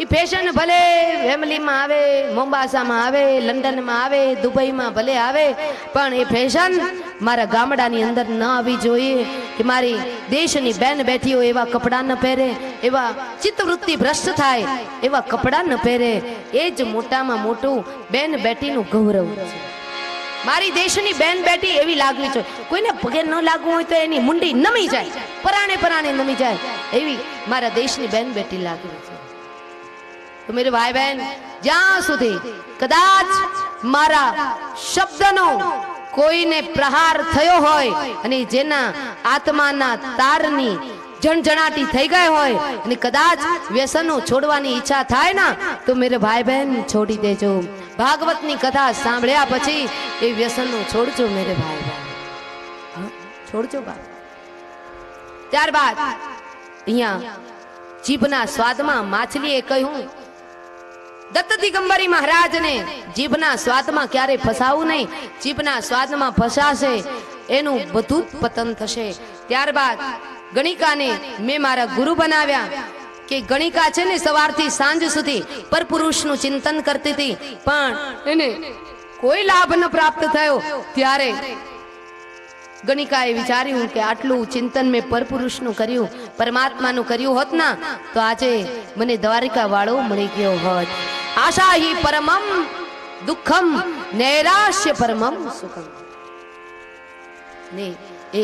S3: એ ફેશન ભલે ફેમિલીમાં આવે, મોમ્બાસામાં આવે, લંડનમાં આવે, દુબઈમાં ભલે આવે, પણ એ ફેશન મારા ગામડાની અંદર ન આવી જોઈએ. કે મારી દેશની બેન બેઠીઓ એવા કપડાં ન પહેરે, એવા ચિત્તવૃત્તિ ભ્રષ્ટ થાય એવા કપડાં ન પહેરે. એ જ મોટામાં મોટું બેન બેટીનું ગૌરવ છે. મારી દેશની બેન બેટી એવી લાગવી છે, કોઈને પગે ન લાગવું હોય તો એની મુંડી નમી જાય, પરાણે નમી જાય, એવી મારા દેશની બેન બેટી લાગવી છે. તો મેરે ભાઈ બહેન, જ્યાં સુધી કદાચ મારા શબ્દનો કોઈને પ્રહાર થયો હોય અને જેના આત્માના તારની જણજણાટી થઈ ગઈ હોય અને કદાચ વ્યસનો છોડવાની ઈચ્છા થાય ને તો મેરે ભાઈ બહેન છોડી દેજો. ભાગવતની કથા સાંભળ્યા પછી એ વ્યસનો છોડજો મેરે ભાઈ બહેન, છોડજો બા. ત્યારબાદ અહીંયા જીભના સ્વાદમાં માછલીએ કહ્યું, દત્ત દિગંબરી મહારાજને જીભના સ્વાદમાં ક્યારે ફસાવું નહીં. જીભના સ્વાદમાં ફસાશે એનું બધું જ પતન થશે. ત્યારબાદ ગણિકાને મેં મારા ગુરુ બનાવ્યા. કે ગણિકા છે ને સવારથી સાંજ સુધી પરપુરુષનું ચિંતન કરતી હતી, પણ એને કોઈ લાભ ન પ્રાપ્ત થયો. ત્યારે ગણિકાએ વિચાર્યું કે આટલું ચિંતન મેં પરપુરુષનું કર્યું, પરમાત્માનું કર્યું હોત ના તો આજે મને દ્વારિકા વાળો મળી ગયો હોત. આશા હિ પરમમ દુઃખમ નૈરાશ્ય પરમમ સુખમ. ને એ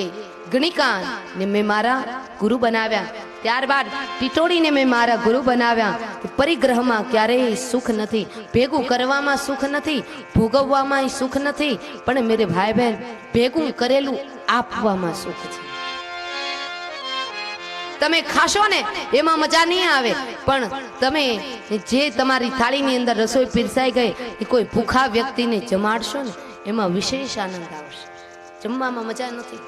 S3: ગણિકા ને મેં મારા ગુરુ બનાવ્યા. ત્યારબાદ ટીટોડીને મેં મારા ગુરુ બનાવ્યા. પરિગ્રહમાં ક્યારેય સુખ નથી, ભેગું કરવામાં સુખ નથી, ભોગવવામાં સુખ નથી, પણ મેરે ભાઈ બહેન ભેગું કરેલું આપવામાં સુખ છે. તમે ખાશો ને એમાં મજા નહીં આવે, પણ તમે જે તમારી થાળીની અંદર રસોઈ પીરસાઈ ગઈ એ કોઈ ભૂખા વ્યક્તિને જમાડશો ને એમાં વિશેષ આનંદ આવશે. જમવામાં મજા નથી.